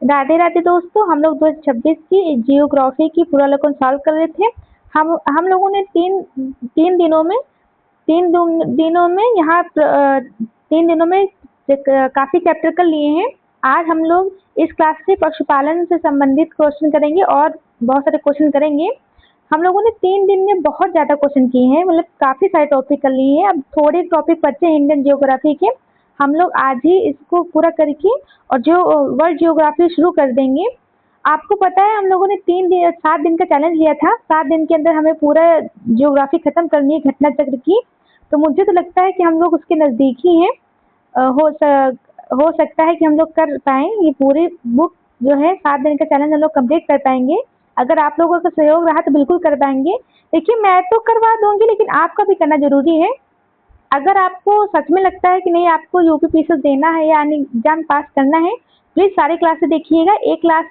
राधे राधे दोस्तों, हम लोग 2026 की जियोग्राफी की पूर्वावलोकन सॉल्व कर रहे थे। हम लोगों ने तीन दिनों में दिनों में यहाँ 3 दिनों में काफी चैप्टर कर लिए हैं। आज हम लोग इस क्लास से पशुपालन से संबंधित क्वेश्चन करेंगे और बहुत सारे क्वेश्चन करेंगे। हम लोगों ने 3 दिन में बहुत ज्यादा क्वेश्चन किए हैं, मतलब काफी सारे टॉपिक कर लिए हैं। अब थोड़े टॉपिक बचे हैं इंडियन जियोग्राफी के, हम लोग आज ही इसको पूरा करके और जो वर्ल्ड जियोग्राफी शुरू कर देंगे। आपको पता है हम लोगों ने 7 दिन का चैलेंज लिया था। 7 दिन के अंदर हमें पूरा जियोग्राफी खत्म करनी है घटना चक्र की। तो मुझे तो लगता है कि हम लोग उसके नजदीक ही हैं। हो सकता है कि हम लोग कर पाए ये पूरी बुक जो है 7 दिन का चैलेंज हम लोग कंप्लीट कर पाएंगे। अगर आप लोगों का सहयोग रहा तो बिल्कुल कर पाएंगे। देखिए, मैं तो करवा दूंगी लेकिन आपका भी करना जरूरी है। अगर आपको सच में लगता है कि नहीं आपको यूपीपीएससी देना है यानी एग्जाम पास करना है, प्लीज सारी क्लासेस देखिएगा। एक क्लास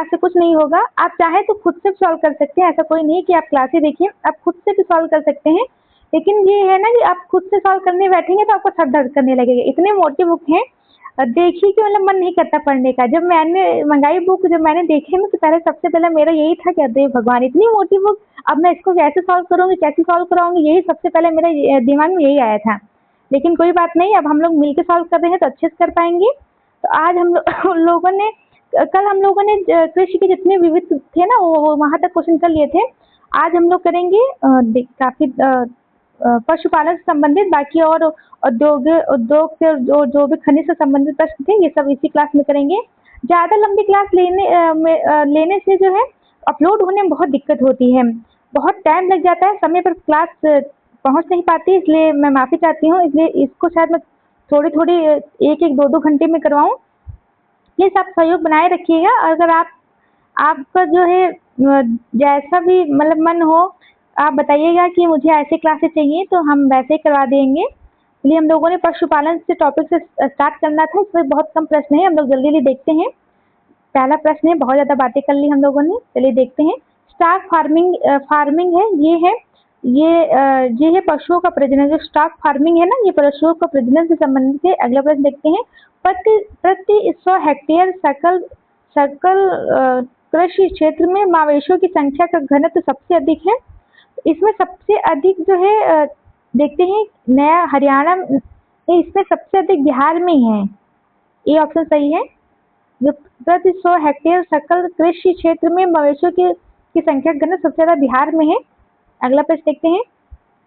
से कुछ नहीं होगा। आप चाहे तो खुद से सॉल्व कर सकते हैं, ऐसा कोई नहीं कि आप क्लासेस देखिए, आप खुद से भी सॉल्व कर सकते हैं। लेकिन ये है ना कि आप खुद से सॉल्व करने बैठेंगे तो आपको सर दर्द करने लगेगा, इतने मोटी बुक है। देखिए कि मतलब मन नहीं करता पढ़ने का। जब मैंने मंगाई बुक, जब मैंने देखी ना, तो पहले सबसे पहले मेरा यही था कि अरे भगवान, इतनी मोटी बुक, अब मैं इसको कैसे सॉल्व करूंगी, कैसे सॉल्व कराऊंगी, यही सबसे पहले मेरे दिमाग में यही आया था। लेकिन कोई बात नहीं, अब हम लोग मिलकर सॉल्व कर रहे हैं तो अच्छे से कर पाएंगे। तो आज उन लोगों ने कल हम लोगों ने कृषि के जितने विविध थे ना वो वहां तक क्वेश्चन कर लिए थे। आज हम लोग करेंगे काफी पशुपालन से संबंधित, बाकी और उद्योग से जो भी खनिज से संबंधित प्रश्न थे ये सब इसी क्लास में करेंगे। ज्यादा लंबी क्लास लेने से जो है अपलोड होने में बहुत दिक्कत होती है, बहुत टाइम लग जाता है, समय पर क्लास पहुंच नहीं पाती। इसलिए मैं माफी चाहती हूँ। इसलिए इसको शायद मैं थोड़ी थोड़ी एक एक दो दो घंटे में करवाऊँ। प्लीज आप सहयोग बनाए रखिएगा। अगर आपका जो है जैसा भी मतलब मन हो, आप बताइएगा कि मुझे ऐसे क्लासेस चाहिए तो हम वैसे ही करवा देंगे। इसलिए हम लोगों ने पशुपालन से टॉपिक से स्टार्ट करना था। इसमें बहुत कम प्रश्न है, हम लोग जल्दी जल्दी देखते हैं। पहला प्रश्न है, बहुत ज्यादा बातें कर ली हम लोगों ने, चलिए देखते हैं। स्टॉक फार्मिंग है, ये है पशुओं का प्रजनन। जो स्टॉक फार्मिंग है ना, ये पशुओं का प्रजनन से संबंधित है। अगला प्रश्न देखते हैं। प्रति 100 हेक्टेयर सकल कृषि क्षेत्र में मवेशियों की संख्या का घनत्व सबसे अधिक है। इसमें सबसे अधिक जो है देखते हैं नया हरियाणा में, इसमें सबसे अधिक बिहार में ही है। ये ऑप्शन सही है। जो प्रति 100 हेक्टेयर सकल कृषि क्षेत्र में मवेशियों की संख्या का घनत्व सबसे ज्यादा बिहार में है। अगला प्रश्न देखते हैं।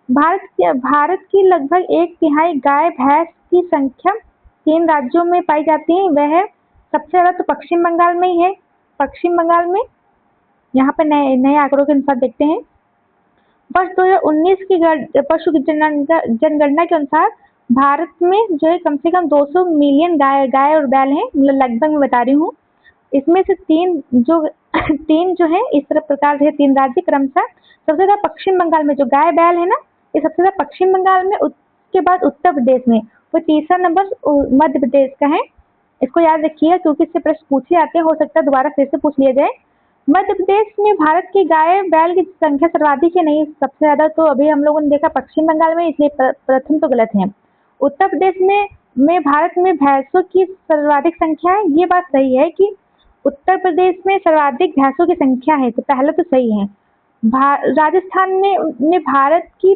भारत की लगभग 1/3 गाय भैंस की संख्या 3 राज्यों में पाई जाती है। वह सबसे ज्यादा तो पश्चिम बंगाल में ही है। पश्चिम बंगाल में, यहाँ पर नए नए आंकड़ों के अनुसार देखते हैं। वर्ष 2019 की पशु जनगणना के अनुसार भारत में जो है कम से कम 200 मिलियन गाय और बैल हैं। मतलब लगभग मैं बता रही हूँ। इसमें से तीन जो है इस तरह प्रकार से 3 राज्य क्रमशः। सबसे ज्यादा पश्चिम बंगाल में जो गाय बैल है ना, ये सबसे ज्यादा पश्चिम बंगाल में, उसके बाद उत्तर प्रदेश में, वो तीसरा नंबर मध्य प्रदेश का है। इसको याद रखिए क्योंकि इससे प्रश्न पूछे जाते हैं, हो सकता है दोबारा फिर से पूछ लिया जाए। मध्य प्रदेश में भारत की गाय बैल की संख्या सर्वाधिक है, नहीं सबसे ज्यादा तो अभी हम लोगों ने देखा पश्चिम बंगाल में, इसलिए प्रथम तो गलत है। उत्तर प्रदेश में भारत में भैंसों की सर्वाधिक संख्या है। ये बात सही है कि उत्तर प्रदेश में सर्वाधिक भैंसों की संख्या है, तो पहले तो सही है। राजस्थान में भारत की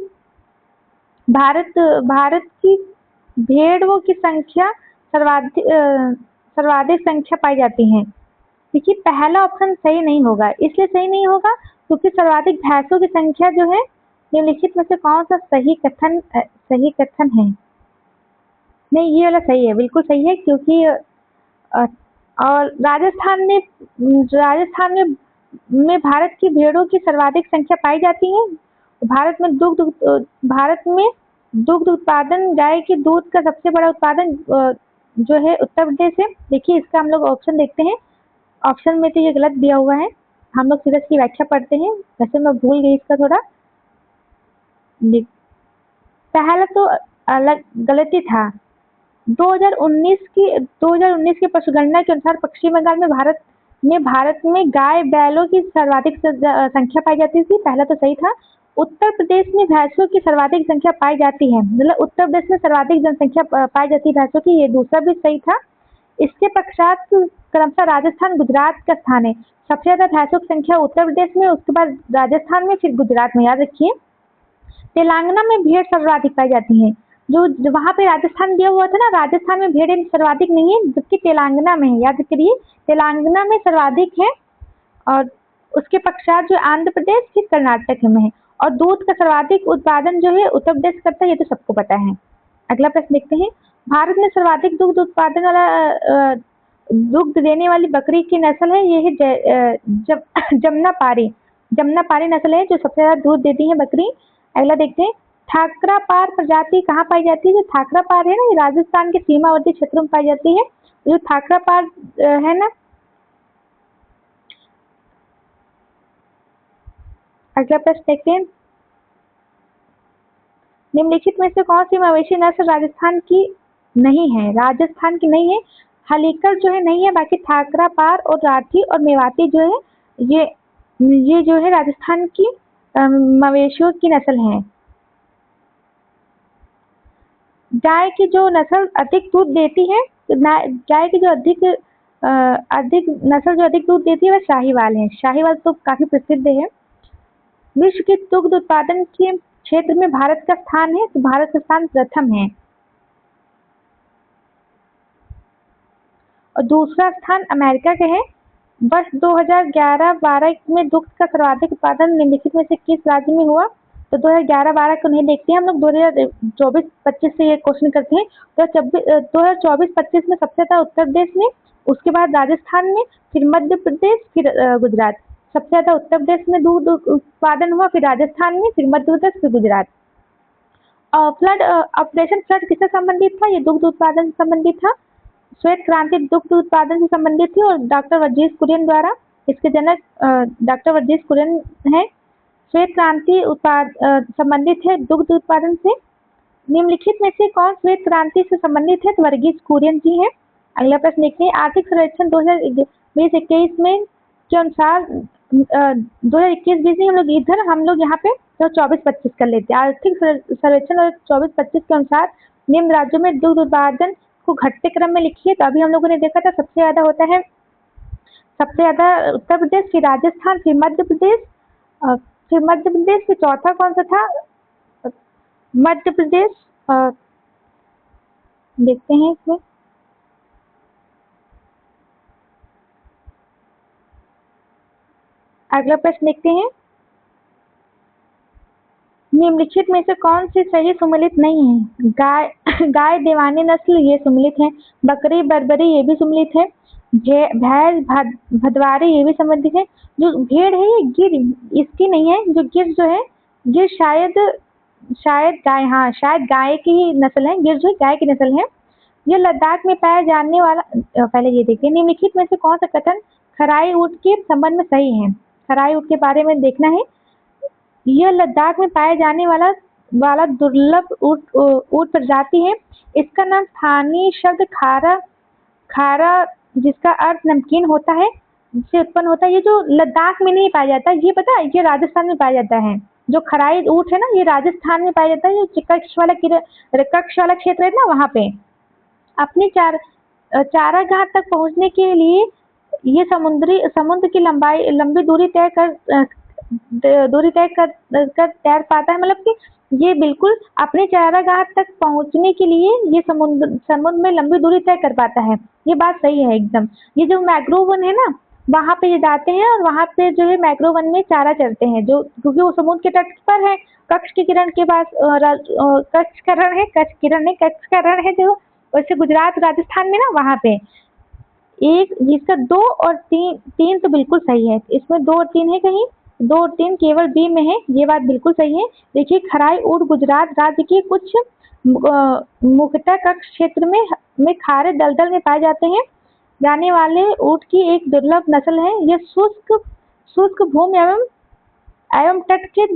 भेड़ों की संख्या सर्वाधिक संख्या पाई जाती है। देखिए, पहला ऑप्शन सही नहीं होगा। इसलिए सही नहीं होगा क्योंकि सर्वाधिक भैंसों की संख्या जो है निम्नलिखित में से कौन सा सही कथन है। नहीं, ये वाला सही है, बिल्कुल सही है। क्योंकि और राजस्थान में भारत की भेड़ों की सर्वाधिक संख्या पाई जाती है। भारत में दुग्ध उत्पादन, गाय के दूध का सबसे बड़ा उत्पादन जो है उत्तर प्रदेश है। देखिए, इसका हम लोग ऑप्शन देखते हैं। ऑप्शन में तो ये गलत दिया हुआ है। हम लोग सीधा इसकी व्याख्या पढ़ते हैं। वैसे मैं भूल गई इसका थोड़ा। पहला तो अलग गलती था। 2019 की पशुगणना के अनुसार पश्चिम बंगाल में भारत में गाय बैलों की सर्वाधिक संख्या पाई जाती थी। पहला तो सही था। उत्तर प्रदेश में भैंसों की सर्वाधिक संख्या पाई जाती है, मतलब उत्तर प्रदेश में सर्वाधिक जनसंख्या पाई जाती है भैंसों की, ये दूसरा भी सही था। इसके पश्चात क्रमशः राजस्थान, गुजरात का स्थान है। सबसे ज्यादा भैंसों की संख्या उत्तर प्रदेश में, उसके बाद राजस्थान में, फिर गुजरात में। याद रखिए। तेलंगाना में भेड़ सर्वाधिक पाई जाती है। जो वहां पे राजस्थान दिया हुआ था ना, राजस्थान में भेड़ सर्वाधिक नहीं है, जबकि तेलंगाना में है। याद करिए, तेलंगाना में सर्वाधिक है, और उसके पश्चात जो आंध्र प्रदेश, फिर कर्नाटक में है। और दूध का सर्वाधिक उत्पादन जो है उत्तर प्रदेश करता है, ये तो सबको पता है। अगला प्रश्न देखते हैं। भारत में सर्वाधिक दुग्ध उत्पादन वाला दुग्ध देने वाली बकरी की नस्ल है, ये है जमुनापारी। जमुनापारी नस्ल है जो सबसे ज्यादा दूध देती है बकरी। अगला देखते हैं। थाकरापार प्रजाति कहाँ पाई जाती है? जो थाकरापार है ना, ये राजस्थान के सीमावर्ती क्षेत्रों में पाई जाती है। जो थाकरापार है ना। अगला प्रश्न देखते हैं। निम्नलिखित में से कौन सी मवेशी नस्ल राजस्थान की नहीं है? राजस्थान की नहीं है। हलीकर जो है नहीं है, बाकी थाकरापार और राठी और मेवाती जो है, ये जो है राजस्थान की मवेशियों की नस्ल है। गाय की जो नस्ल अधिक दूध देती है, गाय की जो अधिक नस्ल जो अधिक दूध देती है वह शाहीवाल है। शाहीवाल तो काफी प्रसिद्ध है। विश्व के दुग्ध उत्पादन के क्षेत्र में भारत का स्थान है, तो भारत का स्थान प्रथम है। और दूसरा स्थान अमेरिका का है। वर्ष 2011-12 में दुग्ध का सर्वाधिक उत्पादन निम्नलिखित में से किस राज्य में हुआ? तो 2011-12 को नहीं देखते हैं हम लोग, 2024-25 से ये क्वेश्चन करते हैं। तो 2024-25 में सबसे ज्यादा उत्तर प्रदेश में, उसके बाद राजस्थान में, फिर मध्य प्रदेश, फिर गुजरात। सबसे ज्यादा उत्तर प्रदेश में दूध उत्पादन हुआ, फिर राजस्थान में, फिर मध्य प्रदेश, फिर गुजरात। फ्लड ऑपरेशन फ्लड किससे संबंधित था? ये दुग्ध उत्पादन से संबंधित था। श्वेत क्रांति दुग्ध उत्पादन से संबंधित थी और डॉक्टर वर्गीस कुरियन द्वारा। इसके जनक डॉक्टर वर्गीस कुरियन है। श्वेत क्रांति संबंधित है दुग्ध उत्पादन से। निम्नलिखित में से कौन श्वेत क्रांति से संबंधित है? तो वर्गीस कुरियन जी है। अगला प्रश्न देखते हैं। आर्थिक सर्वेक्षण 2020-21 में के अनुसार 2021-20 में हम लोग यहाँ पे तो 24-25 कर लेते हैं। आर्थिक सर्वेक्षण 24-25 के अनुसार निम्न राज्यों में दुग्ध उत्पादन को घटते क्रम में लिखिए। तो अभी हम लोगों ने देखा था सबसे ज्यादा होता है, सबसे ज्यादा उत्तर प्रदेश, फिर राजस्थान, फिर मध्य प्रदेश, फिर चौथा कौन सा था? मध्य प्रदेश। देखते हैं इसमें। अगला प्रश्न देखते हैं। निम्नलिखित में से कौन सी सही सम्मिलित नहीं है? गाय देवानी नस्ल ये सम्मिलित है। बकरी बर्बरी ये भी सम्मिलित है। भैंस भदवारी ये भी संबंधित है। जो भेड़ है ये गिर इसकी नहीं है। जो गिर जो है, गिर शायद गाय, हाँ शायद गाय की ही नस्ल है। गिर जो गाय की नस्ल है। ये लद्दाख में पाया जाने वाला, पहले ये देखिए। निम्नलिखित में से कौन सा कथन खराई ऊँट के संबंध में सही है? खराई ऊँट के बारे में देखना है। यह लद्दाख में पाए जाने वाला दुर्लभ ऊँट प्रजाति है। इसका नाम स्थानीय शब्द खारा जिसका अर्थ नमकीन होता है, से उत्पन्न होता है। ये जो लद्दाख में नहीं पाया जाता, ये पता है, ये राजस्थान में पाया जाता है। जो खराई ऊँट है ना, ये राजस्थान में पाया जाता है। जो कच्छ वाला क्षेत्र है ना, वहाँ पे। अपनी चारागाह तक पहुँचने के लिए ये समुद्र की लंबी दूरी तय कर तैर पाता है। मतलब कि ये बिल्कुल अपने चारागाह तक पहुंचने के लिए ये समुद्र में लंबी दूरी तय कर पाता है। ये बात सही है एकदम। ये जो मैंग्रोव वन है ना, वहाँ पे ये जाते हैं और वहाँ पे जो है मैंग्रोव वन में चारा चरते हैं, जो क्योंकि वो समुद्र के तट पर है। कच्छ के किरण के पास कच्छ का रण है जो वैसे गुजरात राजस्थान में ना, वहाँ पे एक जिसका 2 और 3 तो बिल्कुल सही है। इसमें 2 और 3 है कहीं? 2 और 3 केवल बी में है। ये बात बिल्कुल सही है। देखिए, खराई ऊँट गुजरात राज्य के कुछ मुख्यतः कच्छ क्षेत्र में खारे दलदल में पाए जाने वाले ऊँट की एक दुर्लभ नस्ल है। यह शुष्क भूमि एवं तट के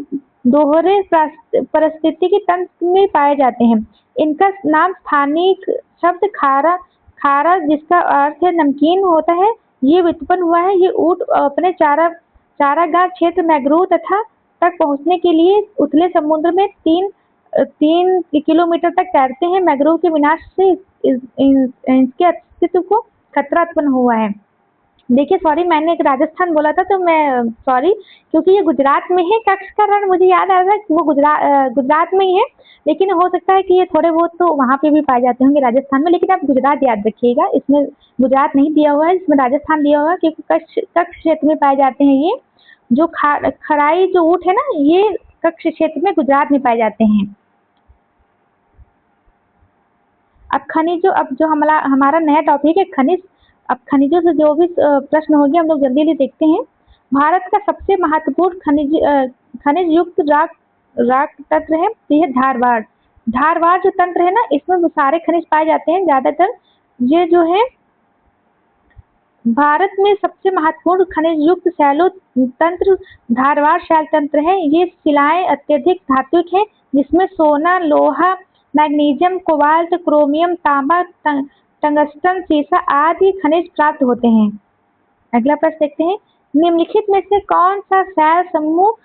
दोहरे पारिस्थितिकी तंत्र में पाए जाते हैं। इनका नाम स्थानीय शब्द खारा जिसका अर्थ है नमकीन होता है, ये व्युत्पन्न हुआ है। ये ऊँट अपने चारागाह क्षेत्र मैंग्रोव तक पहुंचने के लिए उथले समुद्र में 3 किलोमीटर तक तैरते हैं। मैंग्रोव के विनाश से इसके अस्तित्व को खतरा उत्पन्न हुआ है। देखिए सॉरी, मैंने एक राजस्थान बोला था तो मैं सॉरी, क्योंकि ये गुजरात में है। कच्छ का रण मुझे याद आ रहा है कि वो गुजरात में ही है, लेकिन हो सकता है कि ये थोड़े बहुत तो वहाँ पे भी पाए जाते होंगे राजस्थान में, लेकिन आप गुजरात याद रखिएगा, इसमें गुजरात नहीं दिया हुआ है, इसमें राजस्थान दिया हुआ है, क्योंकि कच्छ कच्छ क्षेत्र में पाए जाते हैं ये। जो खराई जो ऊँट है ना, ये कच्छ क्षेत्र में गुजरात में पाए जाते हैं। अब जो हमारा हमारा नया टॉपिक है खनिज। अब खनिजों से जो भी प्रश्न हो गए हम लोग जल्दी जल्दी देखते हैं। भारत का सबसे महत्वपूर्ण खनिज युक्त राक राक तंत्र है, तो यह धारवाड़। धारवाड़ जो तंत्र है ना, इसमें वो सारे खनिज पाए जाते हैं ज्यादातर। ये जो है भारत में सबसे महत्वपूर्ण खनिज युक्त शैलो तंत्र धारवाड़ शैल तंत्र है। ये शिलाएं अत्यधिक धात्विक है, जिसमें सोना, लोहा, मैग्नीशियम, कोबाल्ट, क्रोमियम, तांबा, टंगस्टन, सीसा आदि खनिज प्राप्त होते हैं। अगला प्रश्न देखते हैं। निम्नलिखित में से कौन सा शैल समूह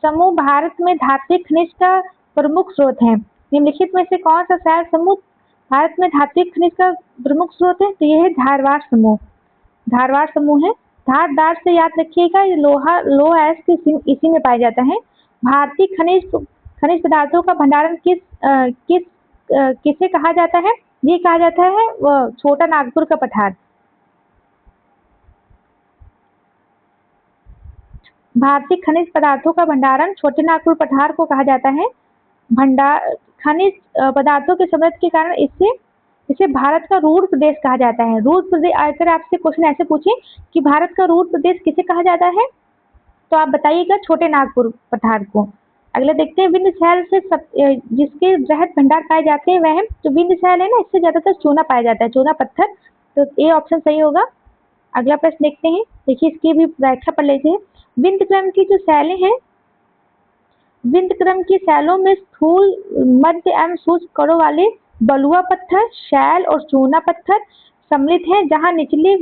समूह भारत में धात्विक खनिज का प्रमुख स्रोत है? निम्नलिखित में से कौन सा शैल समूह भारत में धात्विक खनिज का प्रमुख स्रोत है? तो यह है धारवाड़ समूह। धारवाड़ समूह है। धारदार से याद रखिएगा, ये लोहा एस्क इसी में पाया जाता है। भारतीय खनिज पदार्थों का भंडारण किसे कहा जाता है? ये कहा जाता है छोटा नागपुर का पठार। भारतीय खनिज पदार्थों का भंडारण छोटे नागपुर पठार को कहा जाता है। खनिज पदार्थों के समृद्ध के कारण इसे भारत का रूर प्रदेश कहा जाता है। रूर प्रदेश, अगर आपसे क्वेश्चन ऐसे पूछे कि भारत का रूर प्रदेश किसे कहा जाता है, तो आप बताइएगा छोटे नागपुर पठार को। अगले देखते हैं। विंध्य शैल से जिसके वृहद भंडार पाए जाते हैं, वह जो विंध्य शैल है ना, इससे ज्यादातर चूना पाया जाता है, चूना पत्थर। तो ये ऑप्शन सही होगा। अगला प्रश्न देखते हैं। देखिए इसकी भी व्याख्या पढ़ लेते हैं। विंध्य क्रम की जो शैलें हैं, विंध्य क्रम की शैलों में स्थूल, मध्य एवं सूक्ष्म कणों वाले बलुआ पत्थर, शैल और चूना पत्थर सम्मिलित हैं। जहाँ निचले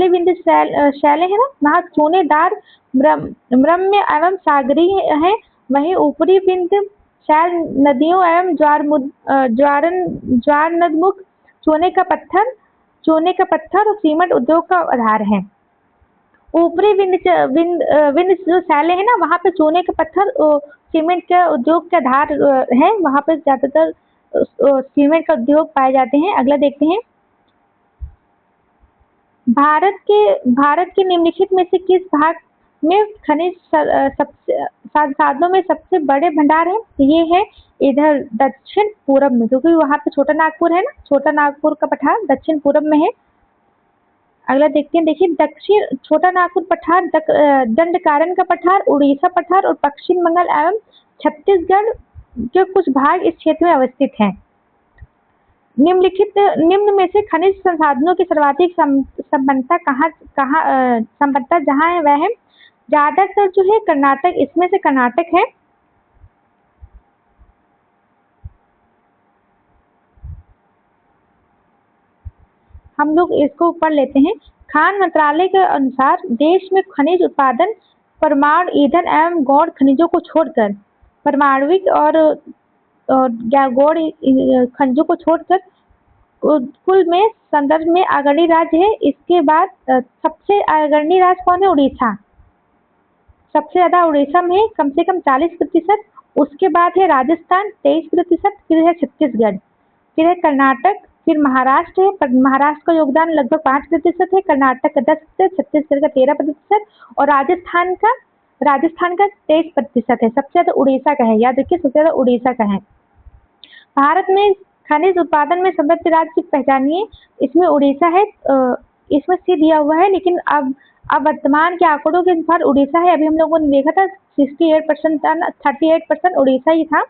विंध्य शैलें हैं ना, वहाँ चूनेदार म्रम्य एवं सागरीय है। वहीं ऊपरी विंध्य शैल नदियों एवं ज्वारनदमुख चूने का पत्थर और सीमेंट उद्योग का आधार है। ऊपरी विंध्य जो शैलें हैं ना, वहाँ पे चूने के पत्थर सीमेंट के उद्योग के आधार है। वहाँ पे ज्यादातर सीमेंट का उद्योग पाए जाते हैं। अगला देखते हैं। भारत के निम्नलिखित में से किस भाग में खनिज संसाधनों में सबसे बड़े भंडार है? ये है इधर दक्षिण पूरब में, क्योंकि वहाँ पे छोटा नागपुर है ना, छोटा नागपुर का पठार दक्षिण पूरब में है। अगला देखते हैं। देखिए दक्षिण छोटा नागपुर पठार, दंडकारण्य का पठार, उड़ीसा पठार और पश्चिम बंगाल एवं छत्तीसगढ़ के कुछ भाग इस क्षेत्र में अवस्थित हैं। निम्न में से खनिज संसाधनों की सर्वाधिक संपन्नता जहाँ है, वह है ज्यादातर जो है कर्नाटक, इसमें से कर्नाटक है। हम लोग इसको पढ़ लेते हैं। खान मंत्रालय के अनुसार देश में खनिज उत्पादन परमाणु ईंधन एवं गौण खनिजों को छोड़कर परमाणविक और गौण खनिजों को छोड़कर कुल में संदर्भ में अग्रणी राज्य है। इसके बाद सबसे अग्रणी राज्य कौन है? उड़ीसा। सबसे ज्यादा उड़ीसा में कम से कम 40%। उसके बाद है राजस्थान 23%, फिर है छत्तीसगढ़, फिर है कर्नाटक, फिर महाराष्ट्र है। पर महाराष्ट्र का योगदान लगभग 5% है, कर्नाटक का 10%, छत्तीसगढ़ का 13% और राजस्थान का 23% है। सबसे ज्यादा उड़ीसा का है, याद रखिए सबसे ज्यादा उड़ीसा का है। भारत में खनिज उत्पादन में समृद्ध राज्य पहचानिए, इसमें उड़ीसा है। इसमें सी दिया हुआ है, लेकिन अब वर्तमान के आंकड़ों के अनुसार उड़ीसा है। अभी हम लोगों ने देखा था 68% था, 38% उड़ीसा ही था।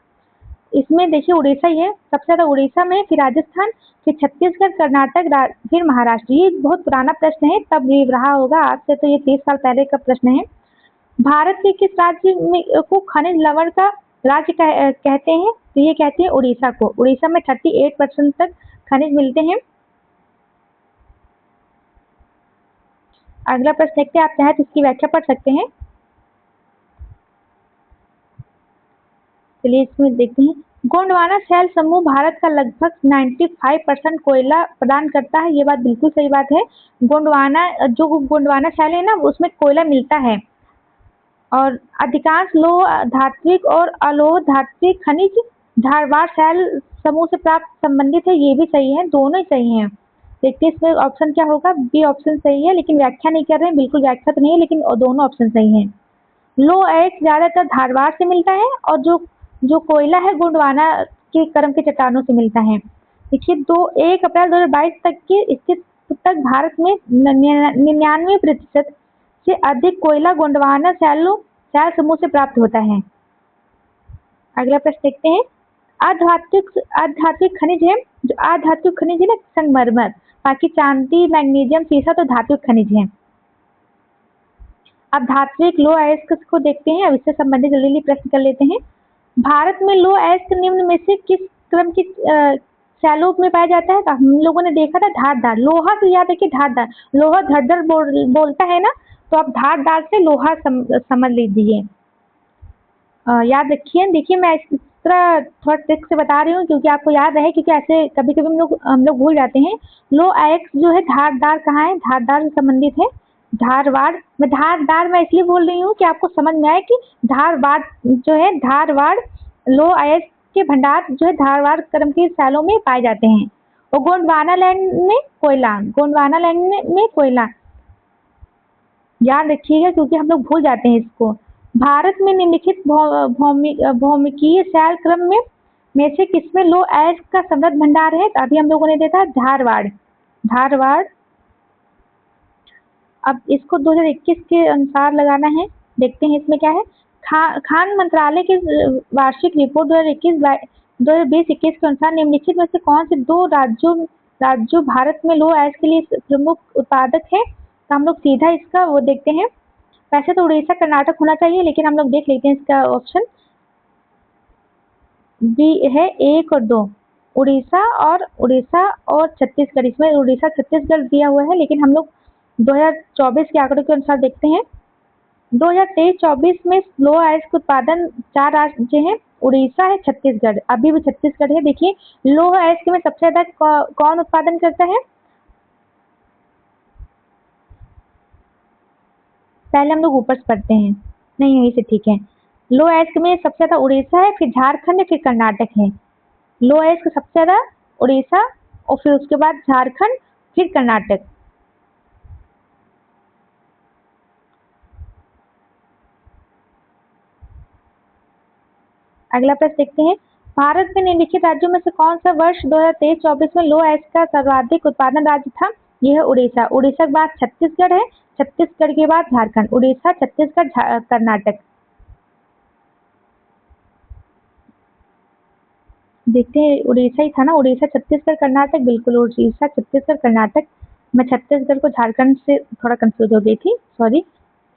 इसमें देखिए उड़ीसा ही है सबसे ज्यादा, उड़ीसा में, फिर राजस्थान, फिर छत्तीसगढ़, कर्नाटक, फिर महाराष्ट्र। ये बहुत पुराना प्रश्न है, तब ये रहा होगा, आज से तो ये 30 साल पहले का प्रश्न है। भारत के किस राज्य में को खनिज लवण का राज्य कहते हैं? तो ये कहते हैं उड़ीसा को। उड़ीसा में 38% तक खनिज मिलते हैं। अगला प्रश्न देखते हैं, आप चाहे तो इसकी व्याख्या पढ़ सकते हैं। चलिए इसमें देखते हैं। गोंडवाना शैल समूह भारत का लगभग 95% कोयला प्रदान करता है। ये बात बिल्कुल सही बात है। जो गोंडवाना शैल है ना, उसमें कोयला मिलता है और अधिकांश लोह धात्विक और अलोह धात्विक खनिज धारवाड़ शैल समूह से प्राप्त संबंधित है। ये भी सही है, दोनों ही सही हैं। देखते इसमें ऑप्शन क्या होगा। बी ऑप्शन सही है, लेकिन व्याख्या नहीं कर रहे हैं, बिल्कुल व्याख्या तो नहीं है, लेकिन दोनों ऑप्शन सही हैं। लो अयस्क ज्यादातर धारवाड़ से मिलता है और जो जो कोयला है गोंडवाना के क्रम के चट्टानों से मिलता है। देखिए 1 अप्रैल 2022 तक की स्थिति तक भारत में 99% से अधिक कोयला गोंडवाना शैल समूह से प्राप्त होता है। अगला प्रश्न देखते हैं। अधात्विक खनिज है, जो अधात्विक खनिज है ना, संगमरमर, बाकी चांदी मैग्नीशियम सीसा तो धात्विक खनिज है। अब धात्विक लोह अयस्क को देखते हैं। अब इससे संबंधित जल्दी प्रश्न कर लेते हैं। भारत में लोह अयस्क निम्न में से किस क्रम की शैलों में पाया जाता है? हम लोगों ने देखा था धारदार, लोहा से याद रखिए धारदार, लोहा धड़धड़ बोलता है ना, तो आप धारदार से लोहा समझ लीजिए, याद रखिए। देखिए मैं इस तरह थोड़ा ट्रिक से बता रही हूँ क्योंकि आपको याद रहे, क्योंकि ऐसे कभी कभी हम लोग भूल जाते हैं। लोह अयस्क जो है धारदार कहाँ है? धारदार से संबंधित है धारवाड़। धारदार मैं इसलिए बोल रही हूँ कि आपको समझ में आए कि धारवाड़ जो है, धारवाड़ लोह अयस्क के भंडार जो है धारवाड़ क्रम के शैलों में पाए जाते हैं। और गोंडवाना लैंड में कोयला याद रखिएगा क्योंकि हम लोग भूल जाते हैं इसको। भारत में निम्नलिखित भौमिकीय शैल क्रम में से किसमें लोह अयस्क का समृद्ध भंडार है? तो अभी हम लोगों ने देखा धारवाड़। अब इसको 2021 के अनुसार लगाना है। देखते हैं इसमें क्या है। खान मंत्रालय की वार्षिक रिपोर्ट 2020-21 के अनुसार निम्नलिखित में से कौन से 2 राज्यों भारत में लोह अयस्क के लिए प्रमुख उत्पादक है? तो हम लोग सीधा इसका वो देखते हैं। वैसे तो उड़ीसा कर्नाटक होना चाहिए, लेकिन हम लोग देख लेते हैं इसका ऑप्शन बी है 1 और 2, उड़ीसा और छत्तीसगढ़। इसमें उड़ीसा छत्तीसगढ़ दिया हुआ है, लेकिन हम लोग 2024 के आंकड़ों के अनुसार देखते हैं। 2023-24 में लोह अयस्क उत्पादन 4 राज्य हैं, उड़ीसा है, छत्तीसगढ़, अभी भी छत्तीसगढ़ है। देखिए लोह अयस्क में सबसे ज्यादा कौन उत्पादन करता है? पहले हम लोग ऊपर से पढ़ते हैं, नहीं यहीं से ठीक है। लोह अयस्क में सबसे ज्यादा उड़ीसा है, फिर झारखंड है, फिर कर्नाटक है। लोह अयस्क सबसे ज्यादा उड़ीसा और फिर उसके बाद झारखंड, फिर कर्नाटक। अगला प्रश्न देखते हैं। भारत में निम्नलिखित राज्यों में से कौन सा वर्ष 2023-24 में लोह अयस्क का सर्वाधिक उत्पादन राज्य था? यह है उड़ीसा। उड़ीसा के बाद छत्तीसगढ़ है, छत्तीसगढ़ के बाद झारखंड। उड़ीसा, छत्तीसगढ़, कर्नाटक। देखते हैं, उड़ीसा ही था ना, उड़ीसा छत्तीसगढ़ कर्नाटक, बिल्कुल उड़ीसा छत्तीसगढ़ कर्नाटक। मैं छत्तीसगढ़ को झारखंड से थोड़ा कंफ्यूज हो गई थी, सॉरी।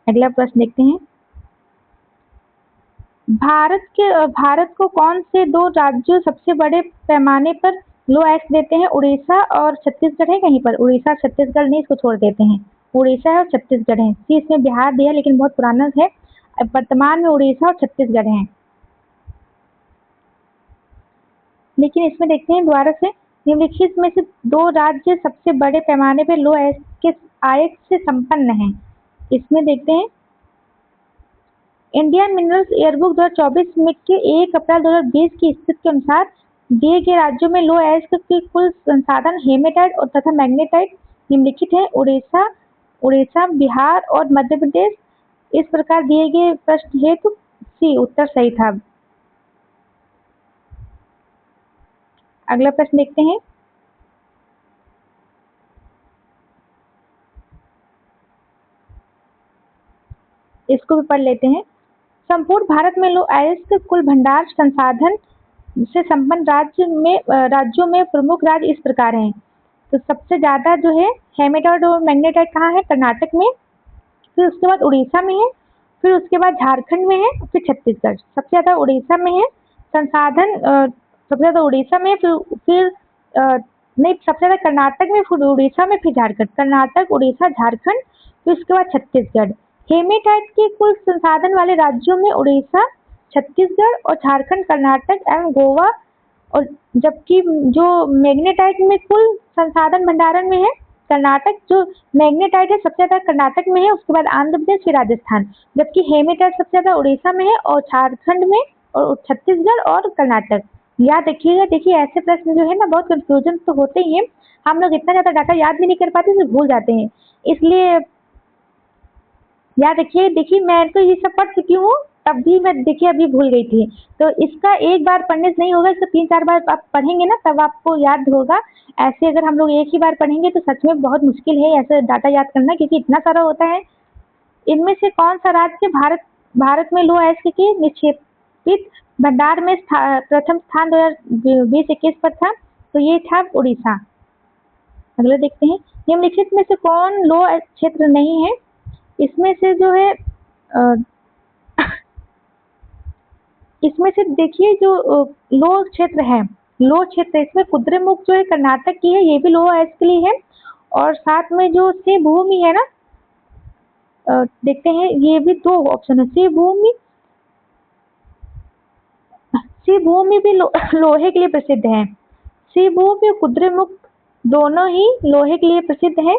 अगला प्रश्न देखते हैं। भारत को कौन से 2 राज्य सबसे बड़े पैमाने पर लोह अयस्क देते हैं? उड़ीसा और छत्तीसगढ़ है कहीं पर? उड़ीसा छत्तीसगढ़ नहीं, इसको छोड़ देते हैं। उड़ीसा है और छत्तीसगढ़ है। इसमें बिहार दिया लेकिन बहुत पुराना है। वर्तमान में उड़ीसा और छत्तीसगढ़ है, लेकिन इसमें देखते हैं दोबारा से। निम्नलिखित में से 2 राज्य सबसे बड़े पैमाने पर लोह अयस्क के आयात से संपन्न हैं। इसमें देखते हैं इंडियन मिनरल्स ईयरबुक 2024 में के 1 अप्रैल 2020 की स्थिति के अनुसार दिए गए राज्यों में लोह अयस्क के कुल संसाधन हेमेटाइट और तथा मैग्नेटाइट निम्नलिखित है। उड़ीसा, बिहार और मध्य प्रदेश। इस प्रकार दिए गए प्रश्न हेतु सी उत्तर सही था। अगला प्रश्न देखते हैं। इसको भी पढ़ लेते हैं। संपूर्ण भारत में लोह अयस्क कुल भंडार संसाधन से संपन्न राज्यों में प्रमुख राज्य इस प्रकार हैं। तो सबसे ज्यादा जो है हेमेटाइट और मैग्नेटाइट कहाँ है? कर्नाटक में, फिर उसके बाद उड़ीसा में है, फिर उसके बाद झारखंड में है, फिर छत्तीसगढ़। सबसे ज्यादा उड़ीसा में है संसाधन, सबसे ज्यादा उड़ीसा में, फिर नहीं, सबसे ज्यादा कर्नाटक में, फिर उड़ीसा में, फिर झारखंड। कर्नाटक, उड़ीसा, झारखंड, फिर उसके बाद छत्तीसगढ़। हेमेटाइट के कुल संसाधन वाले राज्यों में उड़ीसा छत्तीसगढ़ और झारखंड, कर्नाटक एवं गोवा। और जबकि जो मैग्नेटाइट में कुल संसाधन भंडारण में है कर्नाटक, जो मैग्नेटाइट है सबसे ज्यादा कर्नाटक में है, उसके बाद आंध्र प्रदेश, फिर राजस्थान। जबकि हेमेटाइट सबसे ज्यादा उड़ीसा में है और झारखंड में और छत्तीसगढ़ और कर्नाटक। याद रखिएगा, देखिए ऐसे प्रश्न जो है ना बहुत कंफ्यूजन तो होते ही है, हम लोग इतना ज्यादा डाटा याद भी नहीं कर पाते, भूल जाते हैं, इसलिए याद रखिए। देखिए मैं तो ये सब पढ़ चुकी हूँ, तब भी मैं देखिए अभी भूल गई थी, तो इसका एक बार पढ़ने से नहीं होगा, इसको 3-4 बार आप पढ़ेंगे ना तब आपको याद होगा। ऐसे अगर हम लोग एक ही बार पढ़ेंगे तो सच में बहुत मुश्किल है ऐसे डाटा याद करना, क्योंकि इतना सारा होता है। इनमें से कौन सा राज्य भारत में लो एसिड के निक्षेपित भंडार में प्रथम स्थान 2020-21 पर था? तो ये था उड़ीसा। अगला देखते हैं, निम्नलिखित में से कौन लो क्षेत्र नहीं है? इसमें से जो है इसमें से देखिए जो लो क्षेत्र है, लो क्षेत्र इसमें कुद्रेमुख जो है कर्नाटक की है, ये भी लो एस के लिए है। और साथ में जो से भूमि है ना, देखते हैं, ये भी 2 ऑप्शन है, से भूमि भी लोहे के लिए प्रसिद्ध है। से भूमि और कुद्रेमुख दोनों ही लोहे के लिए प्रसिद्ध है।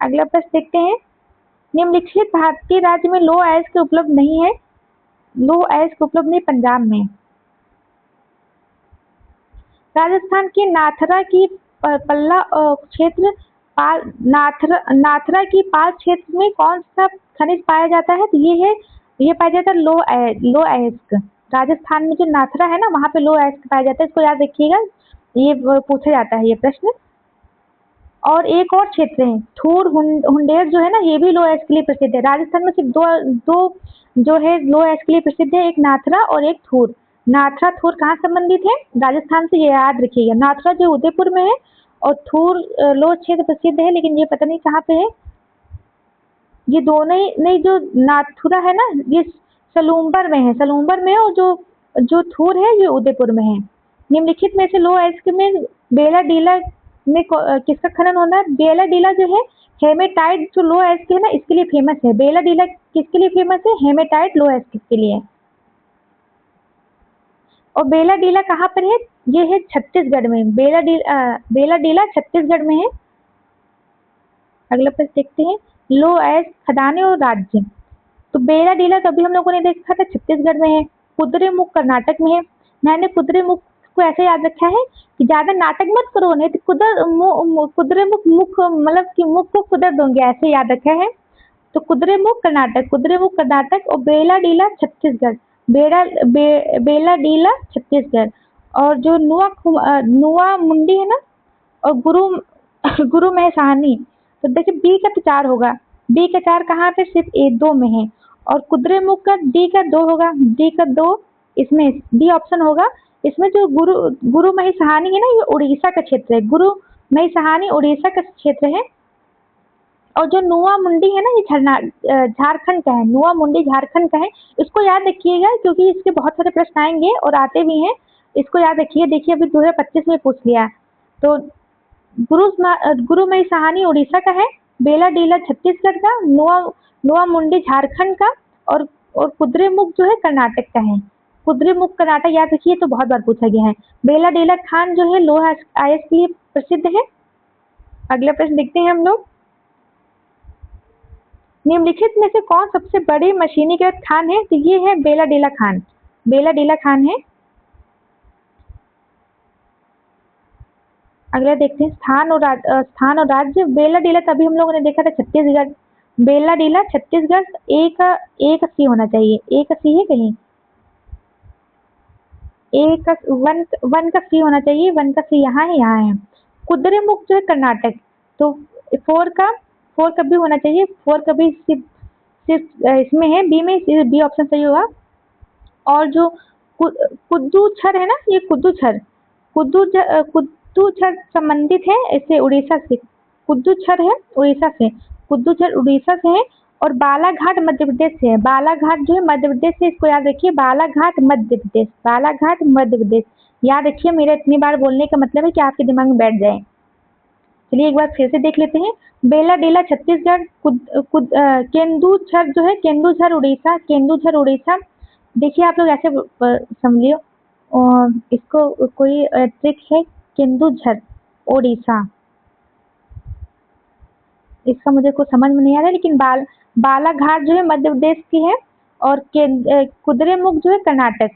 अगला प्रश्न देखते हैं, निम्नलिखित भारतीय राज्य में लो अयस्क उपलब्ध नहीं है? लो अयस्क उपलब्ध नहीं पंजाब में। राजस्थान के नाथरा की पल्ला क्षेत्र नाथरा की पाल क्षेत्र में कौन सा खनिज पाया जाता है? तो ये पाया जाता है लो अयस्क। राजस्थान में जो नाथरा है ना, वहाँ पे लो अयस्क पाया जाता है, इसको याद रखिएगा, ये पूछा जाता है ये प्रश्न। और एक और क्षेत्र है थूर हुंडेर जो है ना, ये भी लो एस के लिए प्रसिद्ध है। राजस्थान में सिर्फ दो जो है लो एस के लिए प्रसिद्ध है, एक नाथरा और एक थूर। नाथरा थूर कहाँ संबंधित है? राजस्थान से, ये याद रखिएगा। नाथरा जो उदयपुर में है और थूर लो क्षेत्र प्रसिद्ध है, लेकिन ये पता नहीं कहाँ पे है। ये दोनों ही नहीं, जो नाथुरा है ना ये सलूम्बर में है, और जो थूर है ये उदयपुर में है। निम्नलिखित में से लो एस में बेला डीला में किसका खनन होना है? बेला डीला जो है हेमेटाइट जो लो एसिड है ना, इसके लिए फेमस है। बेला डीला किसके लिए फेमस है? हेमेटाइट लो एसिड के लिए। और बेला डीला कहाँ पर है? ये है छत्तीसगढ़ में। बेला डीला छत्तीसगढ़ में है। अगला प्रश्न देखते हैं, लो एस खदानें और राज्य। तो बेला डीला कभी हम लोगों ने देखा था छत्तीसगढ़ में है। कुद्रेमुख कर्नाटक में है। मैंने कुद्रेमुख को ऐसे याद रखा है कि ज्यादा नाटक मत करो, नहीं तो कुद्रेमुख मुख मतलब कि मुख को कुदर दूंगे, ऐसे याद रखा है। तो कुद्रेमुख कर्नाटक और बेला डीला छत्तीसगढ़। बेला डीला छत्तीसगढ़। और जो नुआ मुंडी है ना, और गुरु में सहानी। तो देखिए बी का तो 4 होगा, डी का 4 कहाँ पे? सिर्फ 2 में है। और कुद्रेमुख का डी का 2 होगा, डी का 2 इसमें डी ऑप्शन होगा। इसमें जो गुरु मही सहानी है ना, ये उड़ीसा का क्षेत्र है। गुरु मही सहानी उड़ीसा का क्षेत्र है। और जो नुआ मुंडी है ना, ये झारखंड का है। नुआ मुंडी झारखंड का है। इसको याद रखिएगा क्योंकि इसके बहुत सारे प्रश्न आएंगे और आते भी हैं, इसको याद रखिए। देखिए अभी 2025 में पूछ लिया। तो गुरु मई सहानी उड़ीसा का है, बेला डीला छत्तीसगढ़ का, नुआ मुंडी झारखंड का, और कुद्रेमुख जो है कर्नाटक का है। कुद्रेमुख कर्नाटक याद रखिए, तो बहुत बार पूछा गया है। बेला डीला खान जो है लोहा आयस के लिए प्रसिद्ध है। अगला प्रश्न देखते हैं हम लोग, निम्नलिखित में से कौन सबसे बड़ी मशीनीकृत खान है? तो ये है बेला डीला खान। बेला डीला खान है। अगला देखते हैं, स्थान और राज्य। बेला डीला तभी हम लोगों ने देखा था छत्तीसगढ़। बेला डीला छत्तीसगढ़। एक सी होना चाहिए, एक सी है कहीं, वन का सी होना चाहिए, वन का सी यहाँ है। कुद्रेमुख जो है कर्नाटक। तो 4 का भी होना चाहिए, 4 का भी सिर्फ इसमें है, बी में, बी ऑप्शन सही होगा। और जो कुद्दूछर है ना, ये कुद्दूछर संबंधित है इससे उड़ीसा से। कुद्दूछर है उड़ीसा से, कुद्दूछर उड़ीसा से है। और बालाघाट मध्य प्रदेश से है। बालाघाट जो है मध्य प्रदेश से, इसको याद रखिए, बालाघाट मध्य प्रदेश, बालाघाट मध्य प्रदेश। याद रखिए, मेरे इतनी बार बोलने का मतलब है कि आपके दिमाग में बैठ जाए। चलिए एक बार फिर से देख लेते हैं। बेलाडेला छत्तीसगढ़, केंदुझर जो है केंदुझर उड़ीसा, केंदुझर उड़ीसा। देखिए आप लोग ऐसे समझिए, इसको कोई ट्रिक है। केंदुझर उड़ीसा, इसका मुझे कुछ समझ में नहीं आ रहा है, लेकिन बालाघाट जो है मध्य प्रदेश की है, और कुद्रेमुख जो है कर्नाटक,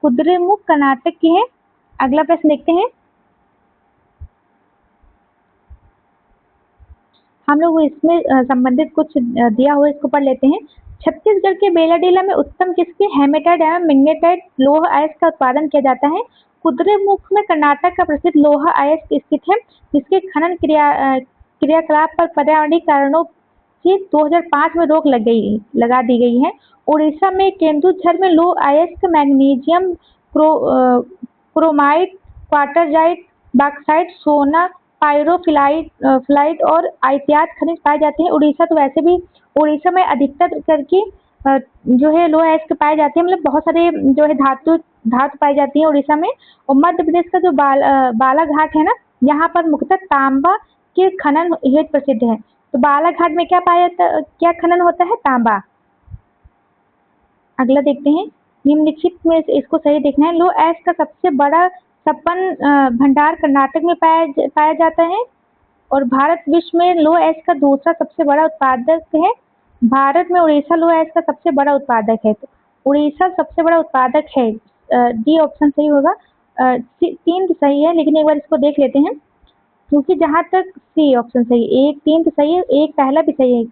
कुद्रेमुख कर्नाटक की है। अगला प्रश्न देखते हैं। हम लोग इसमें संबंधित कुछ दिया हुआ, इसको पढ़ लेते हैं। छत्तीसगढ़ के बेलाडेला में उत्तम किस्म के हेमेटाइट एवं मैग्नेटाइट लोह अयस्क का उत्पादन किया जाता है। कुद्रेमुख में कर्नाटक का प्रसिद्ध लोह अयस्क स्थित है, जिसके खनन क्रियाकलाप पर पर्यावरणीय कारणों से 2005 में रोक लगा दी गई है। उड़ीसा में केंदुझर में लोह अयस्क मैग्नीशियम क्रोमाइट, क्वार्टरजाइट, बॉक्साइट, सोना, फ्लाइट और इत्यादि खनिज पाए जाते हैं। उड़ीसा तो वैसे भी, उड़ीसा में अधिकतर करके जो है लोह अयस्क पाए जाते हैं, मतलब बहुत सारे जो है धातु धातु पाई जाती है उड़ीसा में। और मध्य प्रदेश का जो बालाघाट है ना, यहाँ पर मुख्यतः तांबा के खनन हेतु प्रसिद्ध है। तो बालाघाट में क्या पाया जाता, क्या खनन होता है? तांबा। अगला देखते हैं। निम्नलिखित में इसको सही देखना है। लोह अयस्क का सबसे बड़ा संपन्न भंडार कर्नाटक में पाया जाता है, और भारत विश्व में लोह अयस्क का दूसरा सबसे बड़ा उत्पादक है। भारत में उड़ीसा लोह अयस्क का सबसे बड़ा उत्पादक है। तो उड़ीसा सबसे बड़ा उत्पादक है। डी ऑप्शन सही होगा। तीन तो सही है, लेकिन एक बार इसको देख लेते हैं, क्योंकि जहाँ तक सी ऑप्शन सही है, एक तीन तो सही है, एक पहला भी सही है।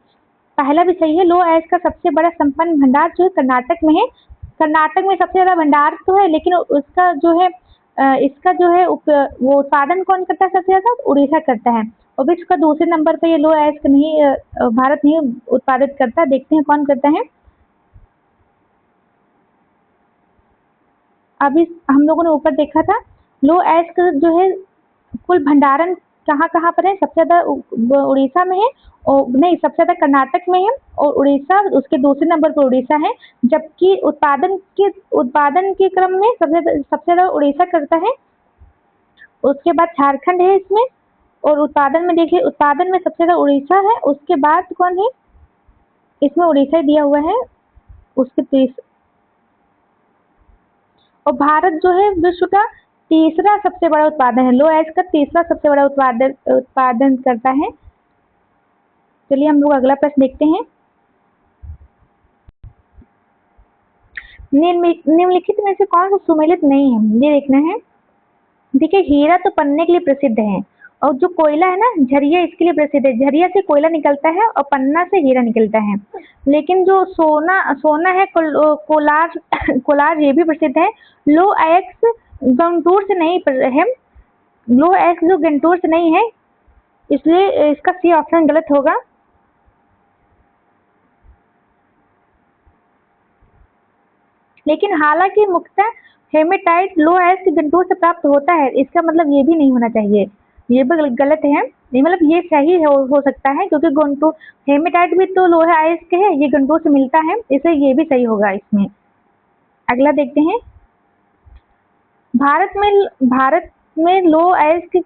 पहला भी सही है। लोह अयस्क का सबसे बड़ा संपन्न भंडार जो है कर्नाटक में है। कर्नाटक में सबसे ज्यादा भंडार तो है, लेकिन उसका जो है इसका जो है वो उत्पादन कौन करता है सबसे ज्यादा? उड़ीसा करता है। और विश्व का दूसरे नंबर पर ये लोह अयस्क नहीं, भारत नहीं उत्पादित करता। देखते हैं कौन करता है। अभी हम लोगों ने ऊपर देखा था, लोह अयस्क जो है कुल भंडारण कहाँ कहाँ पर है? सबसे ज्यादा उड़ीसा में है, और नहीं, सबसे ज्यादा कर्नाटक में है, और उड़ीसा उसके दूसरे नंबर पर उड़ीसा है। जबकि उत्पादन के क्रम में सबसे ज्यादा उड़ीसा करता है, उसके बाद झारखंड है इसमें। और उत्पादन में देखिए, उत्पादन में सबसे ज्यादा उड़ीसा है, उसके बाद कौन है? इसमें उड़ीसा ही दिया हुआ है, उसके और भारत जो है विश्व का तीसरा सबसे बड़ा उत्पादन है। लोह अयस्क का तीसरा सबसे बड़ा उत्पादन करता है। चलिए हम लोग अगला प्रश्न देखते हैं। निम्नलिखित में से कौन सा सुमेलित नहीं है? ये देखना है। देखिए, हीरा तो पन्ने के लिए प्रसिद्ध है, और जो कोयला है ना, झरिया, इसके लिए प्रसिद्ध है। झरिया से कोयला निकलता है और पन्ना से हीरा निकलता है। लेकिन जो सोना है, कोलार कोलार ये भी प्रसिद्ध है। लोह अयस्क गंटूर से नहीं है। लोह अयस्क जो गंटूर से नहीं है, इसलिए इसका सी ऑप्शन गलत होगा। लेकिन हालांकि मुख्यतः हेमेटाइट लोह अयस्क गंटूर से प्राप्त होता है, इसका मतलब ये भी नहीं होना चाहिए, ये भी गलत है। ये मतलब ये सही हो सकता है, क्योंकि गंटूर, हेमेटाइट भी तो लोह अयस्क है, ये गंटूर से मिलता है, इसलिए ये भी सही होगा इसमें। अगला देखते हैं। भारत में लोह अयस्क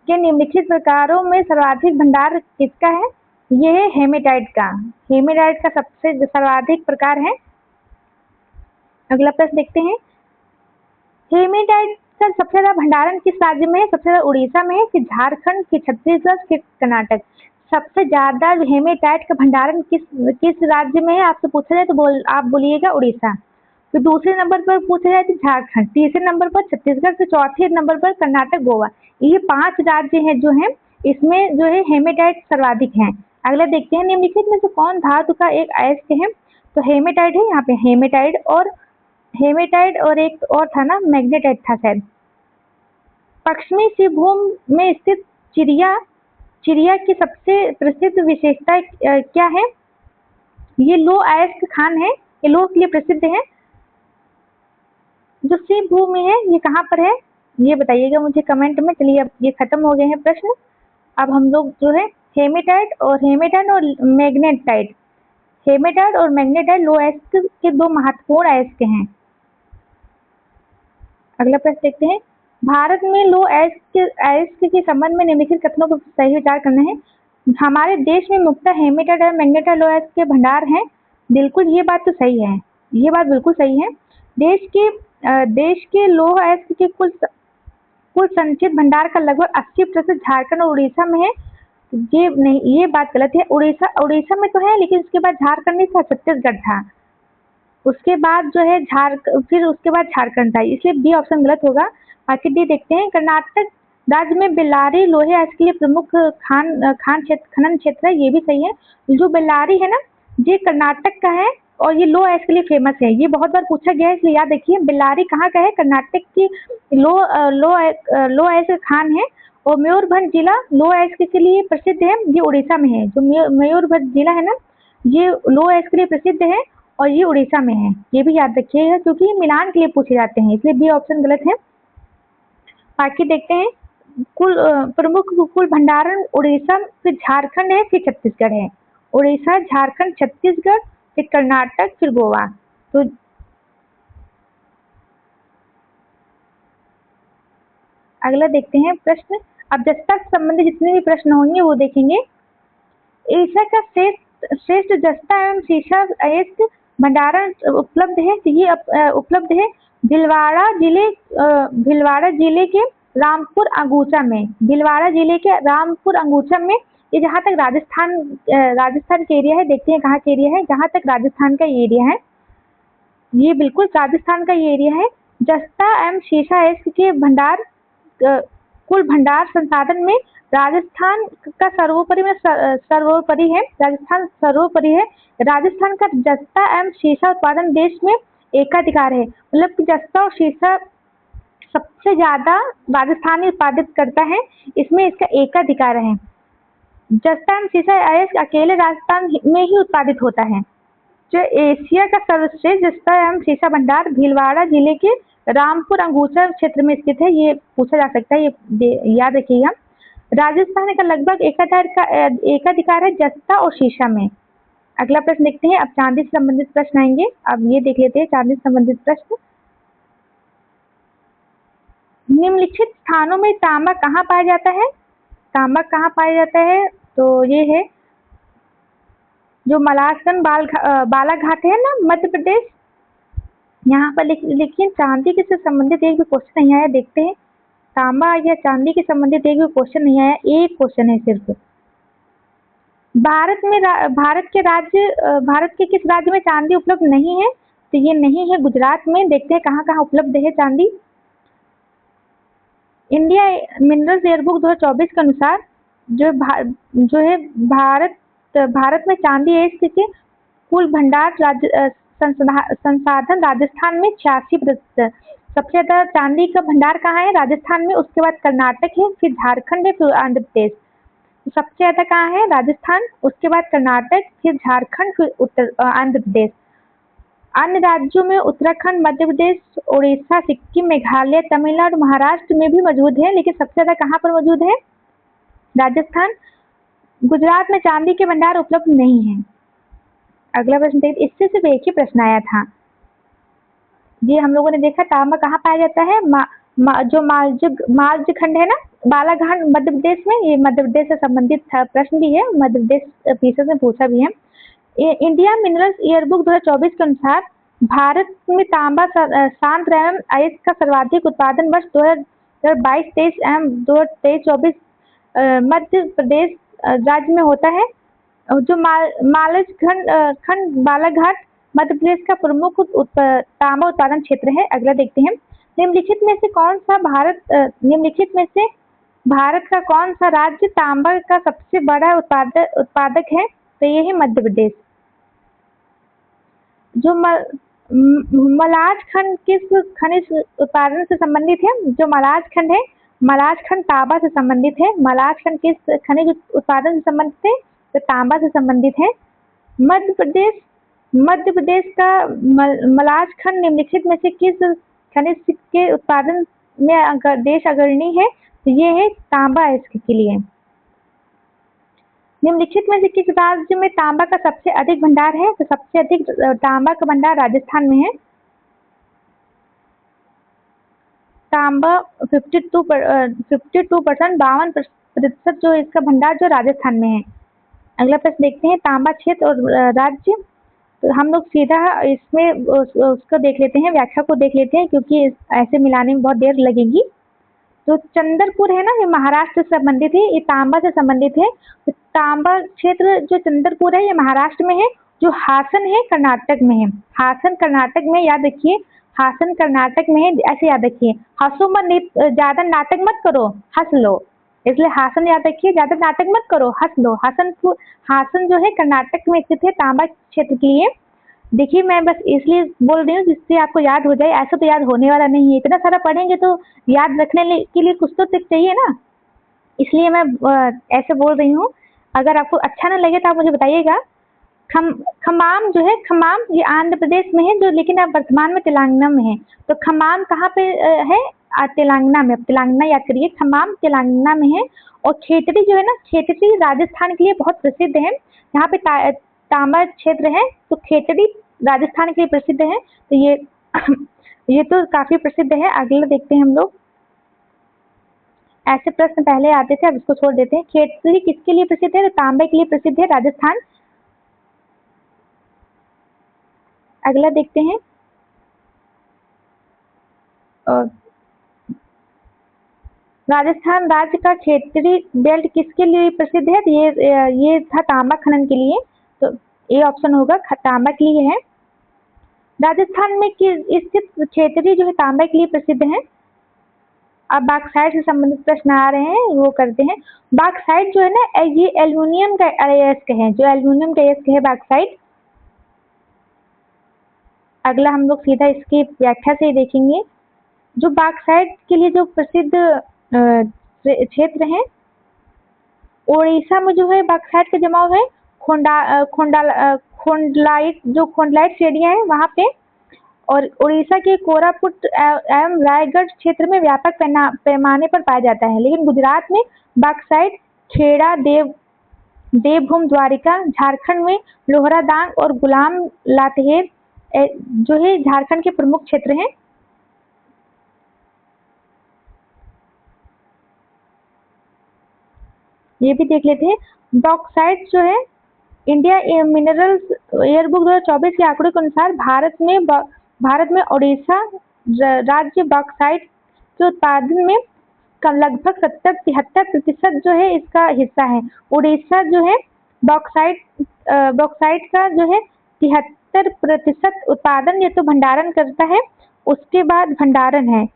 के निम्नलिखित प्रकारों में सर्वाधिक भंडार किसका है? ये है हेमेटाइट का। हेमेटाइट का सबसे सर्वाधिक प्रकार है। अगला प्रश्न देखते हैं। हेमेटाइट का सबसे ज्यादा भंडारण किस राज्य में है? सबसे ज्यादा उड़ीसा में है, फिर झारखंड, फिर छत्तीसगढ़, फिर कर्नाटक। सबसे ज्यादा हेमेटाइट का भंडारण किस राज्य में है आपसे पूछा जाए तो आप बोलिएगा उड़ीसा। फिर दूसरे नंबर पर पूछा जाए तो झारखंड, तीसरे नंबर पर छत्तीसगढ़, फिर चौथे नंबर पर कर्नाटक, गोवा। ये 5 राज्य हैं जो है, इसमें जो है हेमेटाइट सर्वाधिक है। अगला देखते हैं। निम्नलिखित में से कौन धातु का एक अयस्क है? तो हेमेटाइट है यहाँ पे, हेमेटाइट और एक और था ना, मैग्नेटाइट था शायद। पश्चिमी सिंहभूम में स्थित चिड़िया की सबसे प्रसिद्ध विशेषता क्या है? ये लोह अयस्क खान है, ये लोह के लिए प्रसिद्ध है। जो सिंहभूम है ये कहाँ पर है, ये बताइएगा मुझे कमेंट में। चलिए अब ये खत्म हो गए हैं प्रश्न। अब हम लोग जो है हेमेटाइट और मैग्नेटाइट, हेमेटाइट और मैग्नेटाइट लोह अयस्क के 2 महत्वपूर्ण अयस्क हैं। अगला प्रश्न देखते हैं। भारत में लो अयस्क के संबंध में निम्नलिखित कथनों को सही विचार करना है। हमारे देश में मुख्यतः हेमेटाइट और मैग्नेटाइट लो अयस्क के भंडार हैं। बिल्कुल ये बात तो सही है, ये बात बिल्कुल सही है। देश के लौह अयस्क के कुल संचित भंडार का लगभग 80% झारखंड और उड़ीसा में है। ये नहीं, ये बात गलत है। उड़ीसा में तो है, लेकिन उसके बाद झारखंड नहीं था, छत्तीसगढ़ था। उसके बाद जो है फिर उसके बाद झारखंड था, इसलिए बी ऑप्शन गलत होगा। बाकी डी देखते हैं। कर्नाटक राज्य में बेल्लारी लोहे अयस्क के लिए प्रमुख खनन क्षेत्र है, ये भी सही है। जो बेल्लारी है ना, ये कर्नाटक का है और ये लो अयस्क के लिए फेमस है। ये बहुत बार पूछा गया है, इसलिए याद रखिए। बेल्लारी कहाँ का है? कर्नाटक की लो अयस्क खान है। और मयूरभंज जिला लो अयस्क के लिए प्रसिद्ध है, ये उड़ीसा में है। जो मयूरभंज जिला है ना, ये लो अयस्क के लिए प्रसिद्ध है और ये उड़ीसा में है। ये भी याद रखिएगा, क्योंकि ये मिलान के लिए पूछे जाते हैं, इसलिए बी ऑप्शन गलत है। बाकी देखते हैं। प्रमुख कुल भंडारण उड़ीसा, फिर झारखंड है, फिर छत्तीसगढ़ है। उड़ीसा, झारखंड, छत्तीसगढ़, फिर कर्नाटक, फिर गोवा। तो अगला देखते हैं प्रश्न। अब जस्ता से संबंधित जितने भी प्रश्न होंगे वो देखेंगे। एशिया का श्रेष्ठ जस्ता एवं शीशा अयस्क भंडारण उपलब्ध है, तो ये उपलब्ध है भिलवाड़ा जिले के रामपुर अंगूचा में। भिलवाड़ा जिले के रामपुर अंगूचा में। ये जहाँ तक राजस्थान का एरिया है, देखते हैं कहाँ का एरिया है। जहाँ तक राजस्थान का एरिया है, ये बिल्कुल राजस्थान का ये एरिया है। जस्ता एवं शीशा अयस्क के कुल भंडार संसाधन में राजस्थान का सर्वोपरि है। राजस्थान सर्वोपरि है। राजस्थान का जस्ता एवं शीशा उत्पादन देश में एकाधिकार है। मतलब कि जस्ता और शीशा सबसे ज्यादा राजस्थान ही उत्पादित करता है, इसमें इसका एकाधिकार है। जस्ता एवं शीशा अयस्क अकेले राजस्थान में ही उत्पादित होता है। जो एशिया का सर्वश्रेष्ठ जस्ता एवं शीशा भंडार भीलवाड़ा जिले के रामपुर अंगूचा क्षेत्र में स्थित है, ये पूछा जा सकता है, ये याद रखिएगा। राजस्थान का लगभग एकाधिकार है जस्ता और शीशा में। अगला प्रश्न देखते हैं। अब चांदी से संबंधित प्रश्न आएंगे। अब ये देख लेते हैं चांदी से संबंधित प्रश्न। निम्नलिखित स्थानों में तांबा कहाँ पाया जाता है? तांबा कहाँ पाया जाता है? तो ये है जो मलासगंज बालाघाट है ना, मध्य प्रदेश। यहाँ पर लिखिए चांदी के से संबंधित एक भी क्वेश्चन नहीं आया। देखते हैं तांबा या चांदी के संबंधित एक भी क्वेश्चन नहीं आया, एक क्वेश्चन है सिर्फ। भारत के किस राज्य में चांदी उपलब्ध नहीं है? तो ये नहीं है गुजरात में। देखते हैं कहाँ कहाँ उपलब्ध है चांदी। इंडिया मिनरल्स एयरबुक 2024 के अनुसार जो है भारत में चांदी अयस्क के कुल भंडार संसाधन राजस्थान में 86%। सबसे ज्यादा चांदी का भंडार कहाँ है? राजस्थान में। उसके बाद कर्नाटक है, फिर झारखंड है, फिर आंध्र प्रदेश। सबसे ज्यादा कहाँ है? राजस्थान, उसके बाद कर्नाटक, फिर झारखंड, फिर आंध्र प्रदेश। अन्य राज्यों में उत्तराखंड, मध्य प्रदेश, उड़ीसा, सिक्किम, मेघालय, तमिलनाडु, महाराष्ट्र में भी मौजूद है, लेकिन सबसे ज्यादा कहाँ पर मौजूद है? राजस्थान। गुजरात में चांदी के भंडार उपलब्ध नहीं है। अगला प्रश्न देखिए। इससे सिर्फ एक ही प्रश्न आया था। ये हम लोगों ने देखा तांबा कहाँ पाया जाता है। जो मालज खंड है ना, बालाघाट, मध्य प्रदेश में। ये मध्य प्रदेश से संबंधित प्रश्न भी है, मध्य प्रदेश पीछे से पूछा भी है। इंडिया मिनरल्स ईयरबुक 2024 के अनुसार भारत में तांबा सांद्र एवं अयस्क का सर्वाधिक उत्पादन वर्ष 2022-23 एवं 2023-24 मध्य प्रदेश राज्य में होता है। जो मालज खंड बालाघाट मध्य प्रदेश का प्रमुख तांबा उत्पादन क्षेत्र है। अगला देखते हैं। निम्नलिखित में से भारत का कौन सा राज्य तांबा का सबसे बड़ा उत्पादक है? तो ये है मध्य प्रदेश। जो मलाज खंड किस खनिज उत्पादन से संबंधित है? जो मलाज खंड है, मलाज खंड तांबा से संबंधित है। मलाज खंड किस खनिज उत्पादन से संबंधित है? तो तांबा से संबंधित है। मध्य प्रदेश का मलाज खंड निम्नलिखित में से किस खनिज के उत्पादन में देश अग्रणी है? तो ये है तांबा अयस्क के लिए। निम्नलिखित में से किस राज्य में तांबा का सबसे अधिक भंडार है? तो सबसे अधिक तांबा का भंडार राजस्थान में है। तांबा 52%, 52% जो इसका भंडार जो राजस्थान में है। अगला प्रश्न देखते हैं, तांबा क्षेत्र और राज्य। तो हम लोग सीधा इसमें उसको देख लेते हैं, व्याख्या को देख लेते हैं, क्योंकि ऐसे मिलाने में बहुत देर लगेगी। तो चंद्रपुर है ना, ये महाराष्ट्र से संबंधित है, ये तांबा से संबंधित है। तो तांबा क्षेत्र जो चंद्रपुर है ये महाराष्ट्र में है, जो हासन है कर्नाटक में है। हासन कर्नाटक में, याद रखिए, हासन कर्नाटक में है, ऐसे याद रखिए। हंसो मत, ज्यादा नाटक मत करो, हंस लो, इसलिए हासन याद रखिए, ज्यादा नाटक मत करो, हंस लो। हासन जो है कर्नाटक में स्थित है तांबा क्षेत्र के लिए। देखिए मैं बस इसलिए बोल रही हूँ जिससे आपको याद हो जाए, ऐसा तो याद होने वाला नहीं है, इतना सारा पढ़ेंगे तो याद रखने के लिए कुछ तो ट्रिक चाहिए ना, इसलिए मैं ऐसे बोल रही हूँ। अगर आपको अच्छा ना लगे तो आप मुझे बताइएगा। खमाम जो है, खमाम ये आंध्र प्रदेश में है, जो लेकिन अब वर्तमान में तेलंगाना में है। तो खमाम कहाँ पे है? तेलंगाना में। तेलंगाना याद करिए, खमाम तेलंगाना में है। और खेतड़ी जो है ना, खेतड़ी राजस्थान के लिए बहुत प्रसिद्ध है। यहाँ पे तांबा क्षेत्र है, तो खेतड़ी राजस्थान के लिए प्रसिद्ध है। तो ये ये तो काफी प्रसिद्ध है। अगला देखते हैं हम लोग। ऐसे प्रश्न पहले आते थे, अब इसको छोड़ देते हैं। खेतड़ी किसके लिए प्रसिद्ध है? तो तांबे के लिए प्रसिद्ध है राजस्थान। अगला देखते हैं, राजस्थान राज्य का खेतड़ी बेल्ट किसके लिए प्रसिद्ध है? तो ये था तांबा खनन के लिए। तो ए ऑप्शन होगा, तांबा के लिए है। राजस्थान में स्थित खेतड़ी जो है तांबा के लिए प्रसिद्ध है। अब बॉक्साइट से संबंधित प्रश्न आ रहे हैं, वो करते हैं। बॉक्साइट जो है ना, ये एल्यूमिनियम का अयस्क है, जो एल्यूमिनियम का अयस्क है बॉक्साइट। अगला हम लोग सीधा इसकी व्याख्या से ही देखेंगे। जो बॉक्साइट के लिए जो प्रसिद्ध क्षेत्र है, उड़ीसा में जो है बॉक्साइट का जमाव है। खोंडलाइट जो खोंडलाइट एरिया है वहाँ पे, और उड़ीसा के कोरापुट एवं रायगढ़ क्षेत्र में व्यापक पैमाने पर पाया जाता है। लेकिन गुजरात में बॉक्साइट खेड़ा, देवभूमि, द्वारिका, झारखंड में लोहरादांग और गुलाम लातेहार जो है झारखंड के प्रमुख क्षेत्र हैं। ये भी देख लेते हैं। बॉक्साइट जो है, इंडिया मिनरल्स ईयरबुक 2024 के आंकड़ों के अनुसार भारत में उड़ीसा राज्य बॉक्साइट के उत्पादन में लगभग 70-73% जो है इसका हिस्सा है। उड़ीसा जो है बॉक्साइट का जो है 73% उत्पादन, ये तो भंडारण करता है, उसके बाद भंडारण है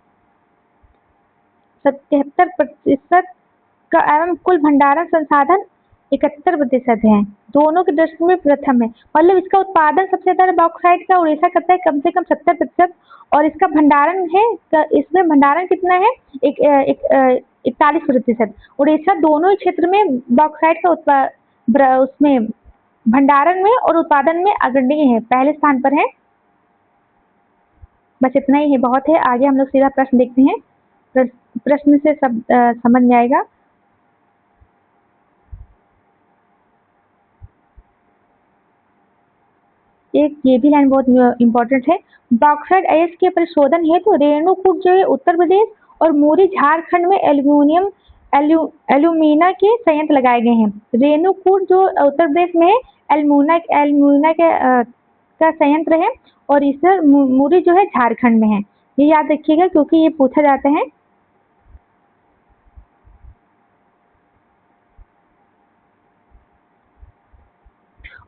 77% का, एवं कुल भंडारण संसाधन 71% है। दोनों की दृष्टि में प्रथम है, मतलब इसका उत्पादन सबसे ज्यादा बॉक्साइट का उड़ीसा करता है, कम से कम 70%। और इसका भंडारण है, इसमें भंडारण कितना है? 41%। उड़ीसा दोनों ही क्षेत्र में बॉक्साइट का उसमें भंडारण में और उत्पादन में अग्रणी है, पहले स्थान पर है। बस इतना ही है, बहुत है। आगे हम लोग सीधा प्रश्न देखते हैं, प्रश्न से सब समझ में आएगा। एक ये भी लाइन बहुत इंपॉर्टेंट है। बॉक्साइट अयस्क के परिशोधन हेतु रेणुकूट जो है उत्तर प्रदेश और मुरी झारखंड में एल्यूमिना के संयंत्र लगाए गए हैं। रेणुकूट जो उत्तर प्रदेश में है, एल्यूमिना का संयंत्र है, और इस मुरी जो है झारखंड में है। ये याद रखिएगा क्योंकि ये पूछा जाता है।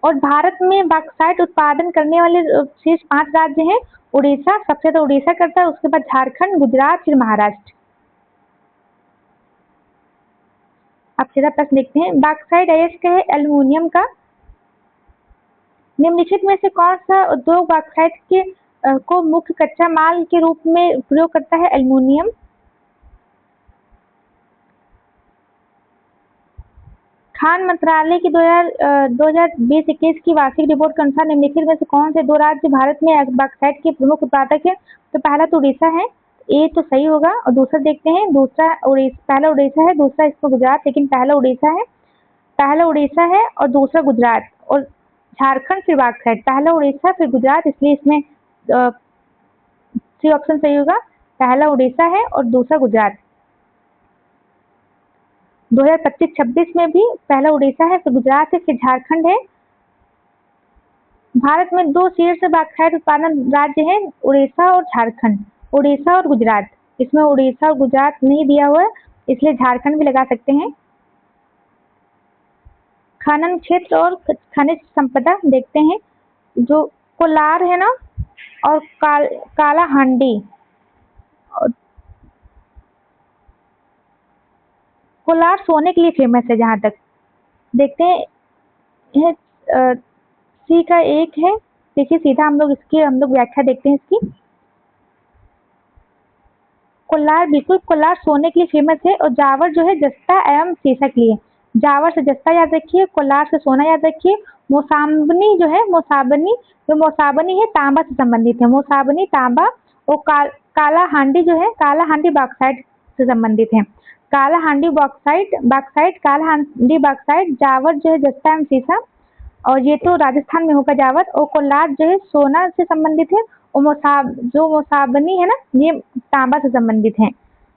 और भारत में बॉक्साइट उत्पादन करने वाले शेष 5 राज्य हैं। उड़ीसा सबसे तो उड़ीसा करता है, उसके बाद झारखंड, गुजरात, फिर महाराष्ट्र। अब सीधा प्रश्न देखते हैं। बॉक्साइट अयस्क है एल्यूमिनियम का, निम्नलिखित में से कौन सा उद्योग बॉक्साइट के को मुख्य कच्चा माल के रूप में प्रयोग करता है? एल्यूमिनियम। खान मंत्रालय की 2020-21 की वार्षिक रिपोर्ट के अनुसार निम्नलिखित में से कौन से 2 राज्य भारत में बॉक्साइट के प्रमुख उत्पादक है? तो पहला तो उड़ीसा है, ये तो सही होगा। और दूसरा देखते हैं, पहला उड़ीसा है, दूसरा इसको गुजरात, लेकिन पहला उड़ीसा है और दूसरा गुजरात, और झारखंड फिर बॉक्साइट, पहला उड़ीसा फिर गुजरात, इसलिए इसमें सी ऑप्शन सही होगा। पहला उड़ीसा है और दूसरा गुजरात। 2025-26 में भी पहला उड़ीसा है, फिर गुजरात है, फिर झारखंड है। भारत में 2 शीर्ष बॉक्साइट उत्पादन राज्य हैं, उड़ीसा और झारखंड, उड़ीसा और गुजरात। इसमें उड़ीसा और गुजरात नहीं दिया हुआ है, इसलिए झारखंड भी लगा सकते हैं। खनन क्षेत्र और खनिज संपदा देखते हैं, जो कोलार है ना, और कालाहांडी। कोलार सोने के लिए फेमस है जहाँ तक देखते हैं। यह सी का एक है। देखिए सीधा हम लोग व्याख्या देखते हैं इसकी। कोलार, बिल्कुल कोलार सोने के लिए फेमस है, और जावर जो है जस्ता एवं सीसा के लिए। जावर से जस्ता याद रखिए, कोलार से सोना याद रखिए। मोसाबनी जो है, मोसाबनी है, तांबा से संबंधित है। मोसाबनी तांबा। और कालाहांडी जो है, कालाहांडी बॉक्साइट से संबंधित है। Kalahandi bauxite, Kalahandi bauxite. जावर जो है जस्ता एवं सीसा, और ये तो राजस्थान में होगा जावर। और कोलार जो है सोना से संबंधित है, और मोसाबनी है ना, ये तांबा से संबंधित है।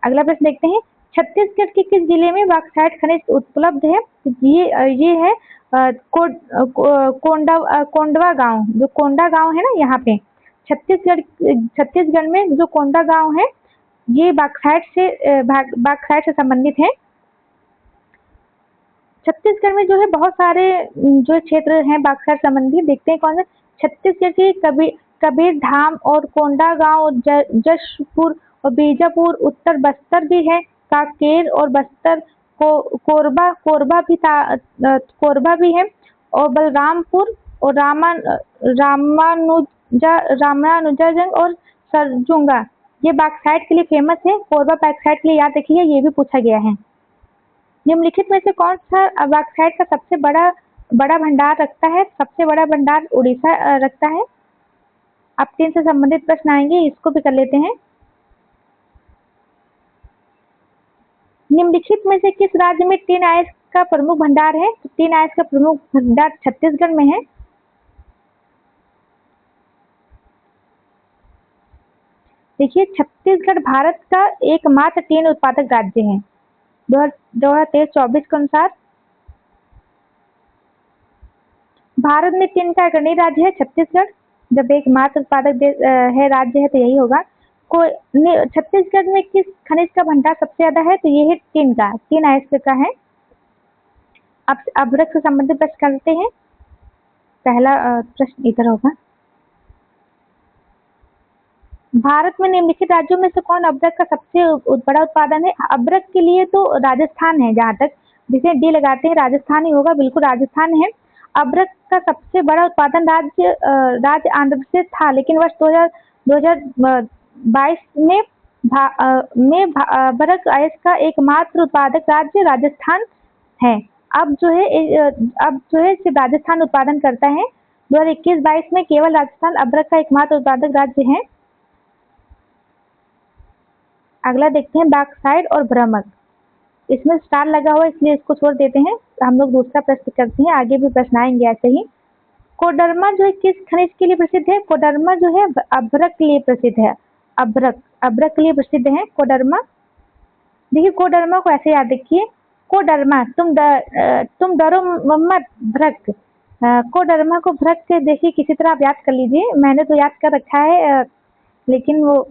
अगला प्रश्न देखते हैं, छत्तीसगढ़ के किस जिले में बॉक्साइट खनिज उपलब्ध है? ये है कोंडवा गांव। जो कोंडा गांव है ना, यहाँ पे छत्तीसगढ़ में जो कोंडा गांव है, ये बॉक्साइट से संबंधित है। छत्तीसगढ़ में जो है बहुत सारे जो क्षेत्र हैं बॉक्साइट संबंधी, देखते हैं कौन से। छत्तीसगढ़ के कबीर धाम और कोंडा गांव, जशपुर और बीजापुर। उत्तर बस्तर भी है, कांकेर और बस्तर को कोरबा भी है, और बलरामपुर और रामानुजगंज और सरजुंगा, ये बॉक्साइट के लिए फेमस है। कोरबा बॉक्साइट के लिए याद रखिए, ये भी पूछा गया है। निम्नलिखित में से कौन सा बॉक्साइट का सबसे बड़ा भंडार रखता है? सबसे बड़ा भंडार उड़ीसा रखता है। अब 3 से संबंधित प्रश्न आएंगे, इसको भी कर लेते हैं। निम्नलिखित में से किस राज्य में टिन आइस का प्रमुख भंडार है? तो टिन आइस का प्रमुख भंडार छत्तीसगढ़ में है। देखिए, छत्तीसगढ़ भारत का एकमात्र टिन उत्पादक राज्य है 2023-24 के अनुसार। भारत में टिन का अग्रणी राज्य है छत्तीसगढ़। जब एकमात्र उत्पादक है राज्य है तो यही होगा। छत्तीसगढ़ में किस खनिज का भंडार सबसे ज्यादा है? तो ये है टिन आइस का है। अब अभ्रक से संबंधित प्रश्न करते हैं। पहला प्रश्न इधर होगा, भारत में निम्नलिखित राज्यों में से कौन अभ्रक का सबसे बड़ा उत्पादन है? अभ्रक के लिए तो राजस्थान है, जहाँ तक जिसे डी लगाते हैं राजस्थान ही होगा, बिल्कुल राजस्थान है। अभ्रक का सबसे बड़ा उत्पादन राज्य आंध्र प्रदेश था, लेकिन वर्ष 2022 में अभ्रक आइस का एकमात्र उत्पादक राज्य राजस्थान है। अब जो है सिर्फ राजस्थान उत्पादन करता है। 2021-22 में केवल राजस्थान अभ्रक का एकमात्र उत्पादक राज्य है। अगला देखते हैं, बॉक्साइट और भ्रमक। इसमें स्टार लगा हुआ है, इसलिए इसको छोड़ देते हैं। हम लोग दूसरा प्रश्न करते हैं, आगे भी प्रश्न आएंगे ऐसे ही। कोडरमा जो है किस खनिज के लिए प्रसिद्ध है? कोडरमा जो है अभ्रक के लिए प्रसिद्ध है। अभ्रक के लिए प्रसिद्ध है कोडरमा। देखिए, कोडरमा को ऐसे याद रखिए, कोडरमा, तुम डरो मत भ्रक। कोडरमा को भ्रक से देखिए किसी तरह आप याद कर लीजिए, मैंने तो याद कर रखा है, लेकिन वो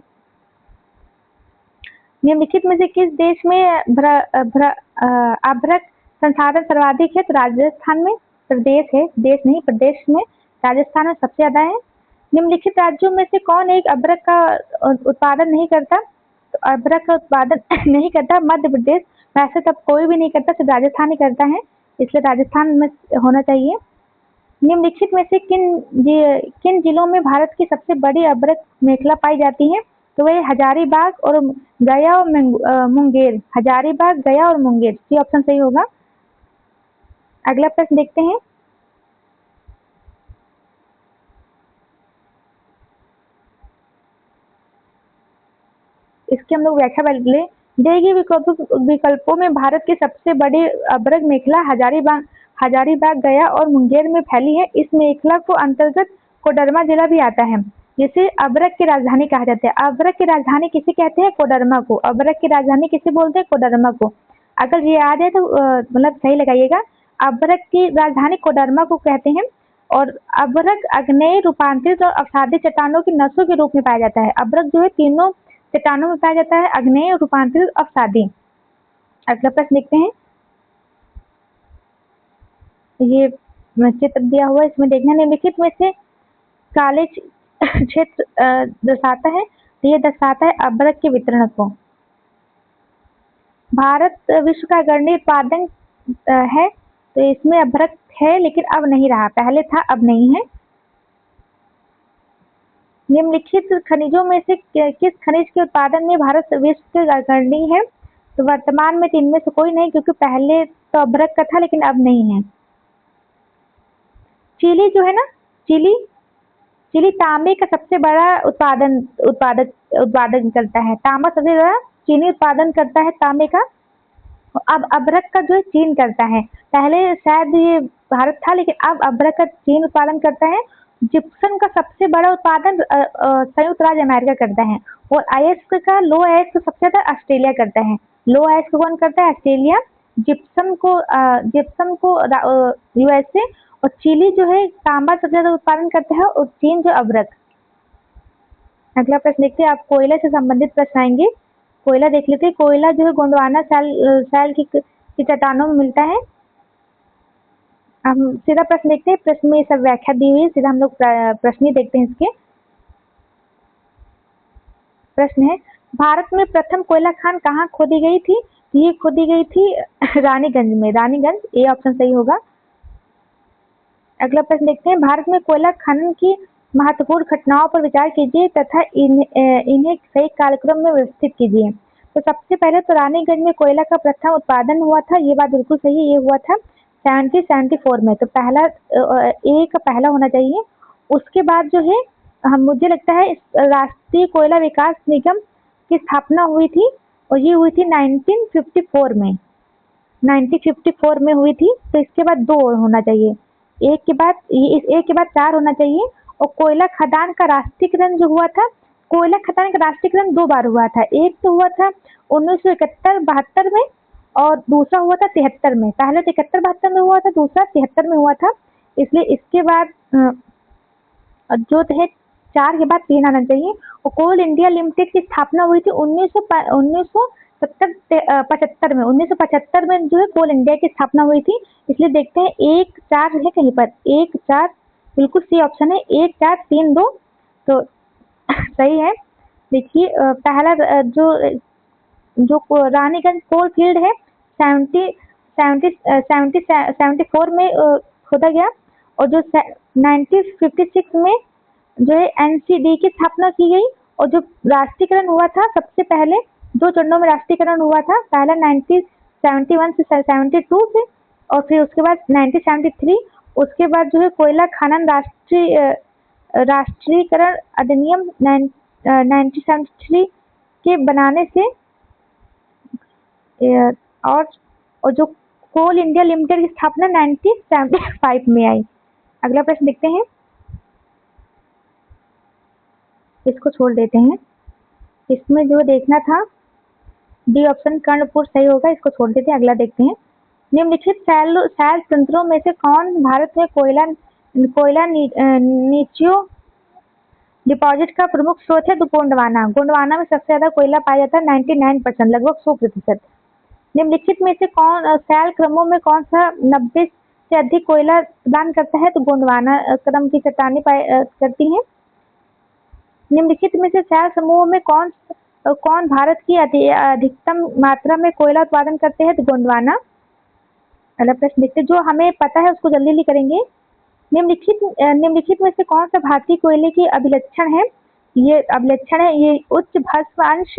निम्नलिखित में से किस देश में अभ्रक संसाधन सर्वाधिक है? तो राजस्थान में। प्रदेश है, देश नहीं, प्रदेश में राजस्थान में सबसे ज्यादा है। निम्नलिखित राज्यों में से कौन एक अभ्रक का उत्पादन नहीं करता? तो अभ्रक का उत्पादन नहीं करता मध्य प्रदेश। वैसे तब कोई भी नहीं करता, सिर्फ राजस्थान ही करता है, इसलिए राजस्थान में होना चाहिए। निम्नलिखित में से किन जिलों में भारत की सबसे बड़ी अभ्रक मेखला पाई जाती है? तो वह हजारीबाग और गया और मुंगेर। हजारीबाग, गया और मुंगेर, ये ऑप्शन सही होगा। अगला प्रश्न देखते हैं, इसकी हम लोग व्याख्या ले। देगी विकल्पों में भारत की सबसे बड़ी अभ्रक मेखला हजारीबाग, गया और मुंगेर में फैली है। इस मेखला को अंतर्गत कोडरमा जिला भी आता है। जिसे अभ्रक की राजधानी कहा जाता है। अभ्रक की राजधानी किसे कहते हैं? कोडरमा को। अभ्रक की राजधानी किसे बोलते हैं? कोडरमा को। अगर ये याद है तो मतलब सही लगाइएगा। अभ्रक की राजधानी कोडरमा को कहते हैं। और अभ्रक आग्नेय, रूपांतरित और अवसादी चट्टानों की नसों के रूप में पाया जाता है। अभ्रक जो है तीनों चट्टानों में पाया जाता है, आग्नेय, रूपांतरित, अवसादी। अगला प्रश्न देखते हैं। ये चित्र दिया हुआ है, इसमें देखना, निम्नलिखित में से काले क्षेत्र दर्शाता है, तो ये दर्शाता है अभ्रक के वितरण को। भारत विश्व का अग्रणी उत्पादन है, तो इसमें अभ्रक है लेकिन अब नहीं रहा, पहले था अब नहीं है। निम्नलिखित खनिजों में से किस खनिज के उत्पादन में भारत विश्व के अग्रणी है? तो वर्तमान में इनमें से कोई नहीं, क्योंकि पहले तो अभ्रक का था लेकिन अब नहीं है। चिली जो है ना, चिली चिली तांबे का सबसे बड़ा उत्पादन करता है। तांबा सबसे बड़ा चीनी उत्पादन करता है तांबे का। अब अभ्रक का जो है चीन करता है। पहले शायद ये भारत था लेकिन अब अभ्रक का चीन उत्पादन करता है। जिप्सम का सबसे बड़ा उत्पादन संयुक्त राज्य अमेरिका करता है। और अयस्क का, लो अयस्क सबसे ज्यादा ऑस्ट्रेलिया करता है। लो अयस्क कौन करता है? ऑस्ट्रेलिया। जिप्सम को यूएसए। और चिली जो है तांबा सबसे ज्यादा उत्पादन करता है, और चीन जो अभ्रक। अगला प्रश्न देखते हैं। आप कोयले से संबंधित प्रश्न आएंगे। कोयला देख लेते हैं। कोयला जो है गोंडवाना सैल की चट्टानों में मिलता है। हम सीधा प्रश्न देखते हैं। प्रश्न में सब व्याख्या दी हुई है, सीधा हम लोग प्रश्न ही देखते हैं इसके। प्रश्न है, भारत में प्रथम कोयला खान कहाँ खोदी गई थी? ये खोदी गई थी रानीगंज में। रानीगंज, ए ऑप्शन सही होगा। अगला प्रश्न देखते हैं। भारत में कोयला खनन की महत्वपूर्ण घटनाओं पर विचार कीजिए तथा इन्हें सही कालक्रम में व्यवस्थित कीजिए। तो सबसे पहले तो रानीगंज में कोयला का प्रथम उत्पादन हुआ था, ये बात बिल्कुल सही है, ये हुआ था 1774 में। तो पहला ए का पहला होना चाहिए। उसके बाद जो है हम, मुझे लगता है राष्ट्रीय कोयला विकास निगम की स्थापना हुई थी, और ये हुई थी 1954 में। 1954 में हुई थी। तो इसके बाद दो होना चाहिए। एक के बाद एक के बाद चार होना चाहिए। और कोयला खदान का राष्ट्रीयकरण जो हुआ था, कोयला खदान का राष्ट्रीयकरण दो बार हुआ था। एक तो हुआ था 1971-72 में, और दूसरा हुआ था 73 में। पहले तो 71-72 में हुआ था, दूसरा 73 में हुआ था। इसलिए इसके बाद जो है चार के बाद तीन आना चाहिए। और कोल इंडिया लिमिटेड की स्थापना हुई थी 1975 में। 1975 में जो है कोल इंडिया की स्थापना हुई थी। इसलिए देखते हैं 1-4 है कहीं पर, 1-4 बिल्कुल सी ऑप्शन है, 1-4-3-2 तो सही है। देखिए पहला जो रानीगंज कोल फील्ड है 74 में खोदा गया। और जो 1956 में जो है एनसीडी की स्थापना की गई। और जो राष्ट्रीयकरण हुआ था सबसे पहले दो चरणों में राष्ट्रीयकरण हुआ था। पहला 1971 से 72 से, और फिर उसके बाद 1973। उसके बाद जो है कोयला खनन राष्ट्रीयकरण अधिनियम 1973 के बनाने से और जो कोल इंडिया लिमिटेड की स्थापना 1975 में आई। अगला प्रश्न देखते हैं। इसको छोड़ देते हैं। इसमें जो देखना था डी ऑप्शन कर्णपुर सही होगा, इसको छोड़ देते हैं। अगला देखते हैं। निम्नलिखित शैल तंत्रों में से कौन भारत में कोयला नीचियों डिपॉजिट का प्रमुख स्रोत है? तो गोंडवाना। गोंडवाना में सबसे ज्यादा कोयला पाया जाता है, 99%, लगभग 100%। निम्नलिखित में से कौन शैल क्रमों में कौन सा 90 से अधिक कोयला प्रदान करता है? तो गोंडवाना क्रम की चट्टानें करती हैं। निम्नलिखित में से शैल समूह में कौन भारत की अधिकतम मात्रा में कोयला उत्पादन करते हैं? तो गोंडवाना। अगला प्रश्न देखते हैं। जो हमें पता है उसको जल्दी जल्दी करेंगे। निम्नलिखित में से कौन सा भारतीय कोयले की अभिलक्षण है? ये अभिलक्षण है, ये उच्च भस्म अंश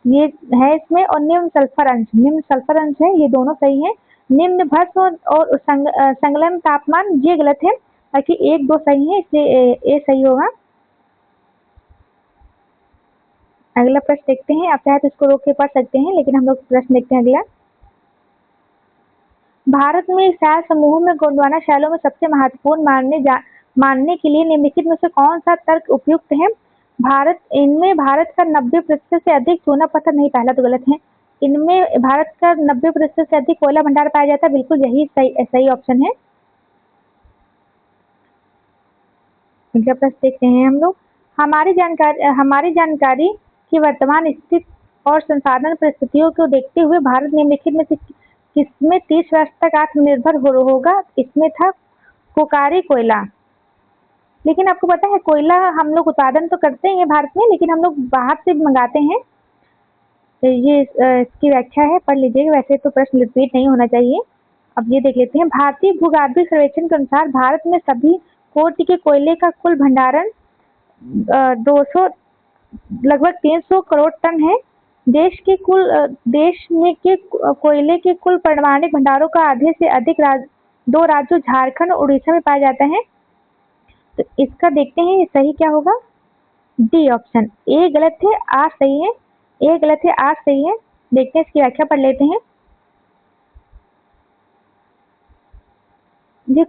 ये है इसमें, और निम्न सल्फर अंश है, ये दोनों सही है। निम्न भस्म और संलग्न तापमान ये गलत है, बाकी 1-2 सही है, इसलिए ए सही होगा। अगला प्रश्न देखते हैं। आप चाहे तो इसको रोक के पढ़ सकते हैं, लेकिन हम लोग प्रश्न देखते हैं अगला। भारत में शैल समूह में गोंडवाना शैलों में सबसे महत्वपूर्ण मानने के लिए निम्नलिखित में से कौन सा तर्क उपयुक्त है? भारत का 90% से अधिक सोना पत्थर नहीं, पहला तो गलत है। इनमें भारत का 90% से अधिक कोयला भंडार पाया जाता है, बिल्कुल यही सही ऑप्शन है। अगला प्रश्न देखते हैं हम लोग। हमारी जानकारी की वर्तमान स्थिति और संसाधन परिस्थितियों को देखते हुए भारत निम्नलिखित में से किसमें 30 वर्ष तक आत्मनिर्भर होगा? इसमें था कोकारी कोयला। लेकिन आपको पता है कोयला हम लोग उत्पादन तो करते ही हैं भारत में, लेकिन हम लोग बाहर से भी मंगाते हैं। तो ये इसकी व्याख्या है, पढ़ लीजिएगा। वैसे तो प्रश्न रिपीट नहीं होना चाहिए। अब ये देख लेते हैं। भारतीय भूगर्भीय सर्वेक्षण के अनुसार भारत में सभी कोटि के कोयले का कुल भंडारण 200 लगभग 300 करोड़ टन है। देश में के कोयले के कुल परमाणु भंडारों का आधे से अधिक दो राज्यों झारखंड और उड़ीसा में पाया जाता है। तो इसका देखते हैं ये सही क्या होगा। D option. ए गलत है, आर सही है। ए गलत है, आर सही है। देखते हैं, इसकी व्याख्या पढ़ लेते हैं। ये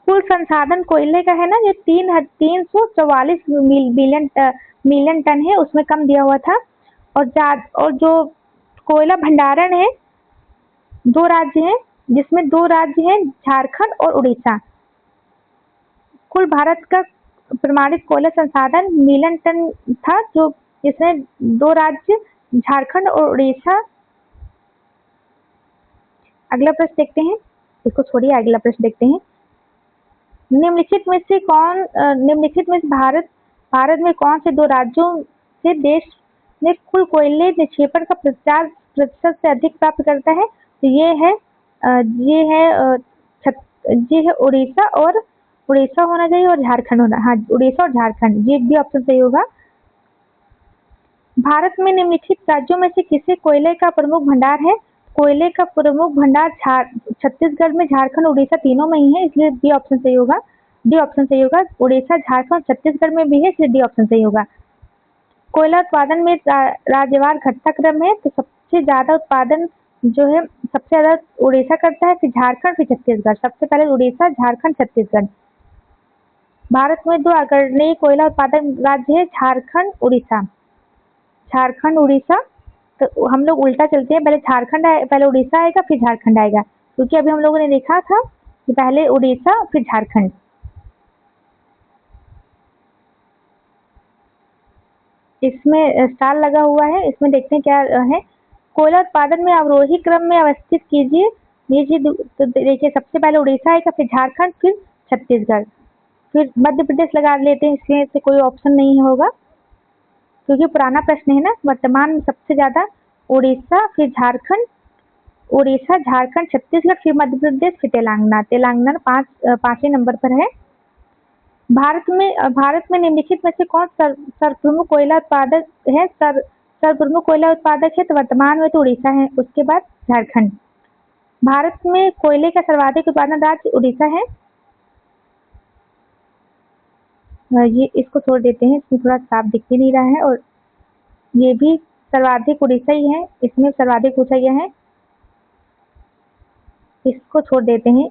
कुल संसाधन कोयले का है ना, ये 344 मिलियन टन है, उसमें कम दिया हुआ था। और जो कोयला भंडारण है, 2 राज्य हैं, जिसमें 2 राज्य हैं झारखंड और उड़ीसा। कुल भारत का प्रमाणित कोयला संसाधन मिलियन टन था, जो इसमें 2 राज्य झारखंड और उड़ीसा। अगला प्रश्न देखते हैं, इसको छोड़िए, अगला प्रश्न देखते हैं। निम्नलिखित में से भारत में कौन से 2 राज्यों से देश में कुल कोयले निक्षेपण का 50% से अधिक प्राप्त करता है? तो ये है उड़ीसा होना चाहिए और झारखंड होना। हाँ, उड़ीसा और झारखंड, ये भी ऑप्शन सही होगा। भारत में निम्नलिखित राज्यों में से किसे कोयले का प्रमुख भंडार है? कोयले का प्रमुख भंडार छत्तीसगढ़ में, झारखंड, उड़ीसा तीनों में ही है, इसलिए डी ऑप्शन सही होगा। डी ऑप्शन सही होगा। उड़ीसा, झारखंड, छत्तीसगढ़ में भी है, इसलिए डी ऑप्शन सही होगा। कोयला उत्पादन में राज्यवार घटता क्रम है, तो सबसे ज्यादा उत्पादन जो है सबसे ज्यादा उड़ीसा करता है, फिर झारखंड, फिर छत्तीसगढ़। सबसे पहले उड़ीसा, झारखंड, छत्तीसगढ़। भारत में 2 अग्रणी कोयला उत्पादन राज्य है, झारखंड, उड़ीसा। झारखंड, उड़ीसा। तो हम लोग उल्टा चलते हैं, पहले उड़ीसा आएगा, फिर झारखंड आएगा, क्योंकि अभी हम लोगों ने देखा था कि पहले उड़ीसा फिर झारखंड। इसमें स्टार लगा हुआ है, इसमें देखते हैं क्या है। कोयला उत्पादन में अवरोही क्रम में अवस्थित कीजिए। तो देखिए, सबसे पहले उड़ीसा आएगा, फिर झारखंड, फिर छत्तीसगढ़, फिर मध्य प्रदेश लगा लेते हैं। इसमें से कोई ऑप्शन नहीं होगा, क्योंकि पुराना प्रश्न है ना। वर्तमान सबसे ज्यादा उड़ीसा, फिर झारखंड, उड़ीसा, झारखंड, छत्तीसगढ़, फिर मध्य प्रदेश, फिर तेलंगाना 5वें नंबर पर है। भारत में निम्नलिखित में से कौन सर्वप्रमुख कोयला उत्पादक है? सर्वप्रमुख कोयला उत्पादक है, तो वर्तमान में तो उड़ीसा है, उसके बाद झारखंड। भारत में कोयले का सर्वाधिक उत्पादन राज्य उड़ीसा है। ये इसको छोड़ देते हैं, इसमें थोड़ा साफ दिख ही नहीं रहा है, और ये भी सर्वाधिक उड़ीसा ही है, इसमें सर्वाधिक पूछा गया है, इसको छोड़ देते हैं।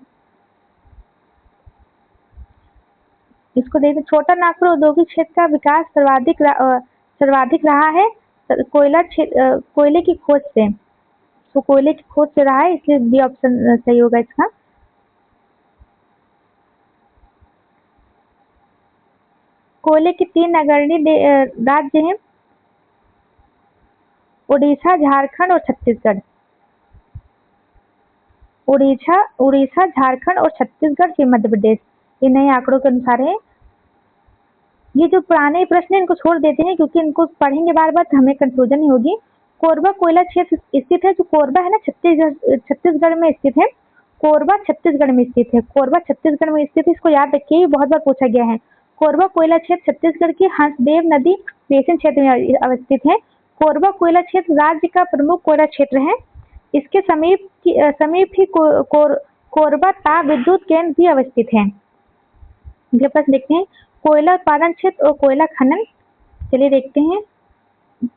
इसको देखते, छोटा नागपुर औद्योगिक क्षेत्र का विकास सर्वाधिक रहा है कोयले की खोज से। तो कोयले की खोज से रहा है, इसलिए बी ऑप्शन सही होगा इसका। कोयले के 3 अग्रणी राज्य हैं, उड़ीसा, झारखंड और छत्तीसगढ़। उड़ीसा, झारखंड और छत्तीसगढ़, फिर मध्य प्रदेश। ये नए आंकड़ों के अनुसार है। ये जो पुराने प्रश्न है इनको छोड़ देते हैं, क्योंकि इनको पढ़ेंगे बार बार तो हमें कंफ्यूजन ही होगी। कोरबा कोयला क्षेत्र स्थित है, जो कोरबा है ना, छत्तीसगढ़ में स्थित है। कोरबा छत्तीसगढ़ में स्थित है। कोरबा छत्तीसगढ़ में स्थित है, इसको याद रखिए, बहुत बार पूछा गया है। कोरबा कोयला क्षेत्र छत्तीसगढ़ के हंसदेव नदी बेसिन क्षेत्र में अवस्थित है। कोरबा कोयला क्षेत्र राज्य का प्रमुख कोयला क्षेत्र है। इसके समीप ही कोरबा ताप विद्युत केंद्र भी अवस्थित है। अगले प्रश्न देखते हैं, कोयला उत्पादन क्षेत्र और कोयला खनन। चलिए देखते हैं।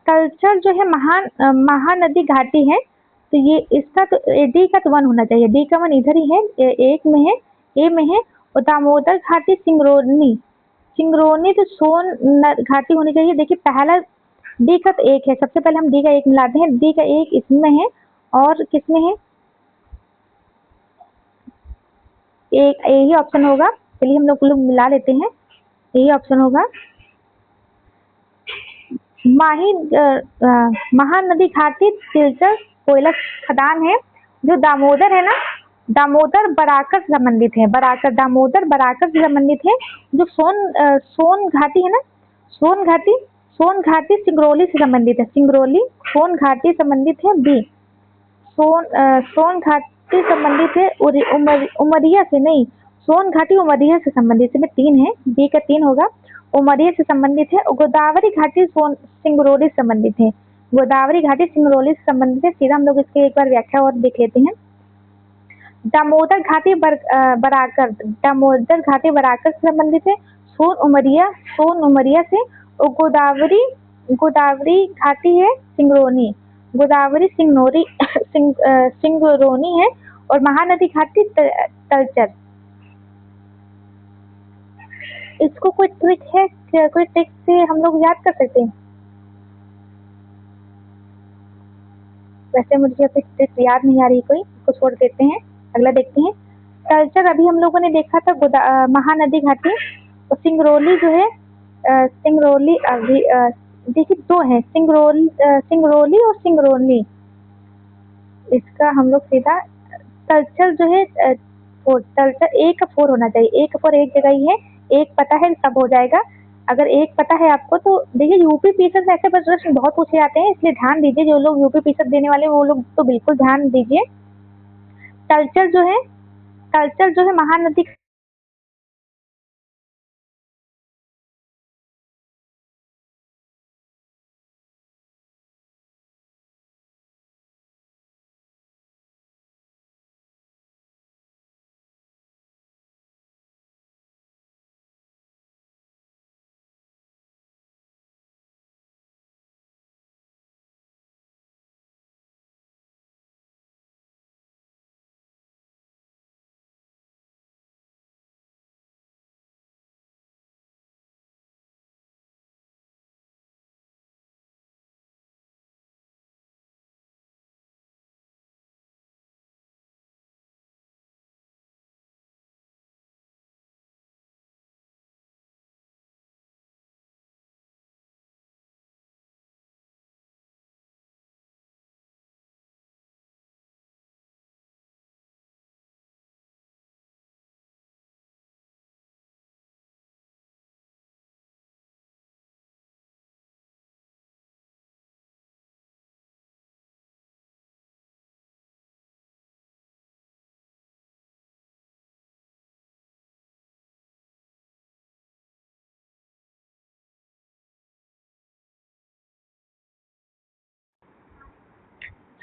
कल्चर जो है महानदी घाटी है, तो ये इसका तो डी का तो 1 होना चाहिए। डी का 1 इधर ही है, 1 में है, ए में है। और दामोदर घाटी सिंगरौली सिंगरौली तो सोन घाटी होनी चाहिए। देखिए पहला डी का तो एक है, सबसे पहले हम डी का एक मिलाते हैं। डी का एक इसमें है और किसमें है, एक यही ऑप्शन होगा। चलिए हम लोग मिला लेते हैं, यही ऑप्शन होगा। माही महानदी घाटी तिलचर कोयला खदान है, जो दामोदर है ना, दामोदर बराकर से संबंधित है। बराकर, दामोदर बराकर से संबंधित है। जो सोन घाटी है ना, सोन घाटी सिंगरौली से संबंधित है। सिंगरौली सोन घाटी संबंधित है। बी सोन घाटी संबंधित है उमरिया से नहीं, सोन घाटी उमरिया से संबंधित है। तीन है, बी का तीन होगा। उमरिया से संबंधित है। गोदावरी घाटी सिंगरौली से संबंधित है। गोदावरी घाटी सिंगरौली से संबंधित है। सीधा हम लोग इसके एक बार व्याख्या और देख लेते हैं। दामोदर घाटी बराकर, दामोदर घाटी बराकर से संबंधित है। सोन उमरिया से। और गोदावरी घाटी है सिंगरौली, गोदावरी सिंगरौली है। और महानदी घाटी तलचर। इसको कोई ट्रिक है, कोई ट्रिक से हम लोग याद कर सकते हैं? वैसे मुझे अभी ट्रिक याद नहीं आ रही कोई, इसको छोड़ देते हैं, अगला देखते हैं। तलचर अभी हम लोगों ने देखा था, महानदी घाटी। और सिंगरौली जो है, सिंगरौली अभी देखिए दो है, सिंगरौली और सिंगरौली। इसका हम लोग सीधा तलचर जो है, तलचर एक का फोर होना चाहिए। एक फोर एक जगह ही है, एक पता है सब हो जाएगा। अगर एक पता है आपको तो देखिए, यूपी पीसद में ऐसे प्रश्न बहुत पूछे जाते हैं, इसलिए ध्यान दीजिए। जो लोग यूपी पीसद देने वाले वो लोग तो बिल्कुल ध्यान दीजिए। तलचर जो है महानदी।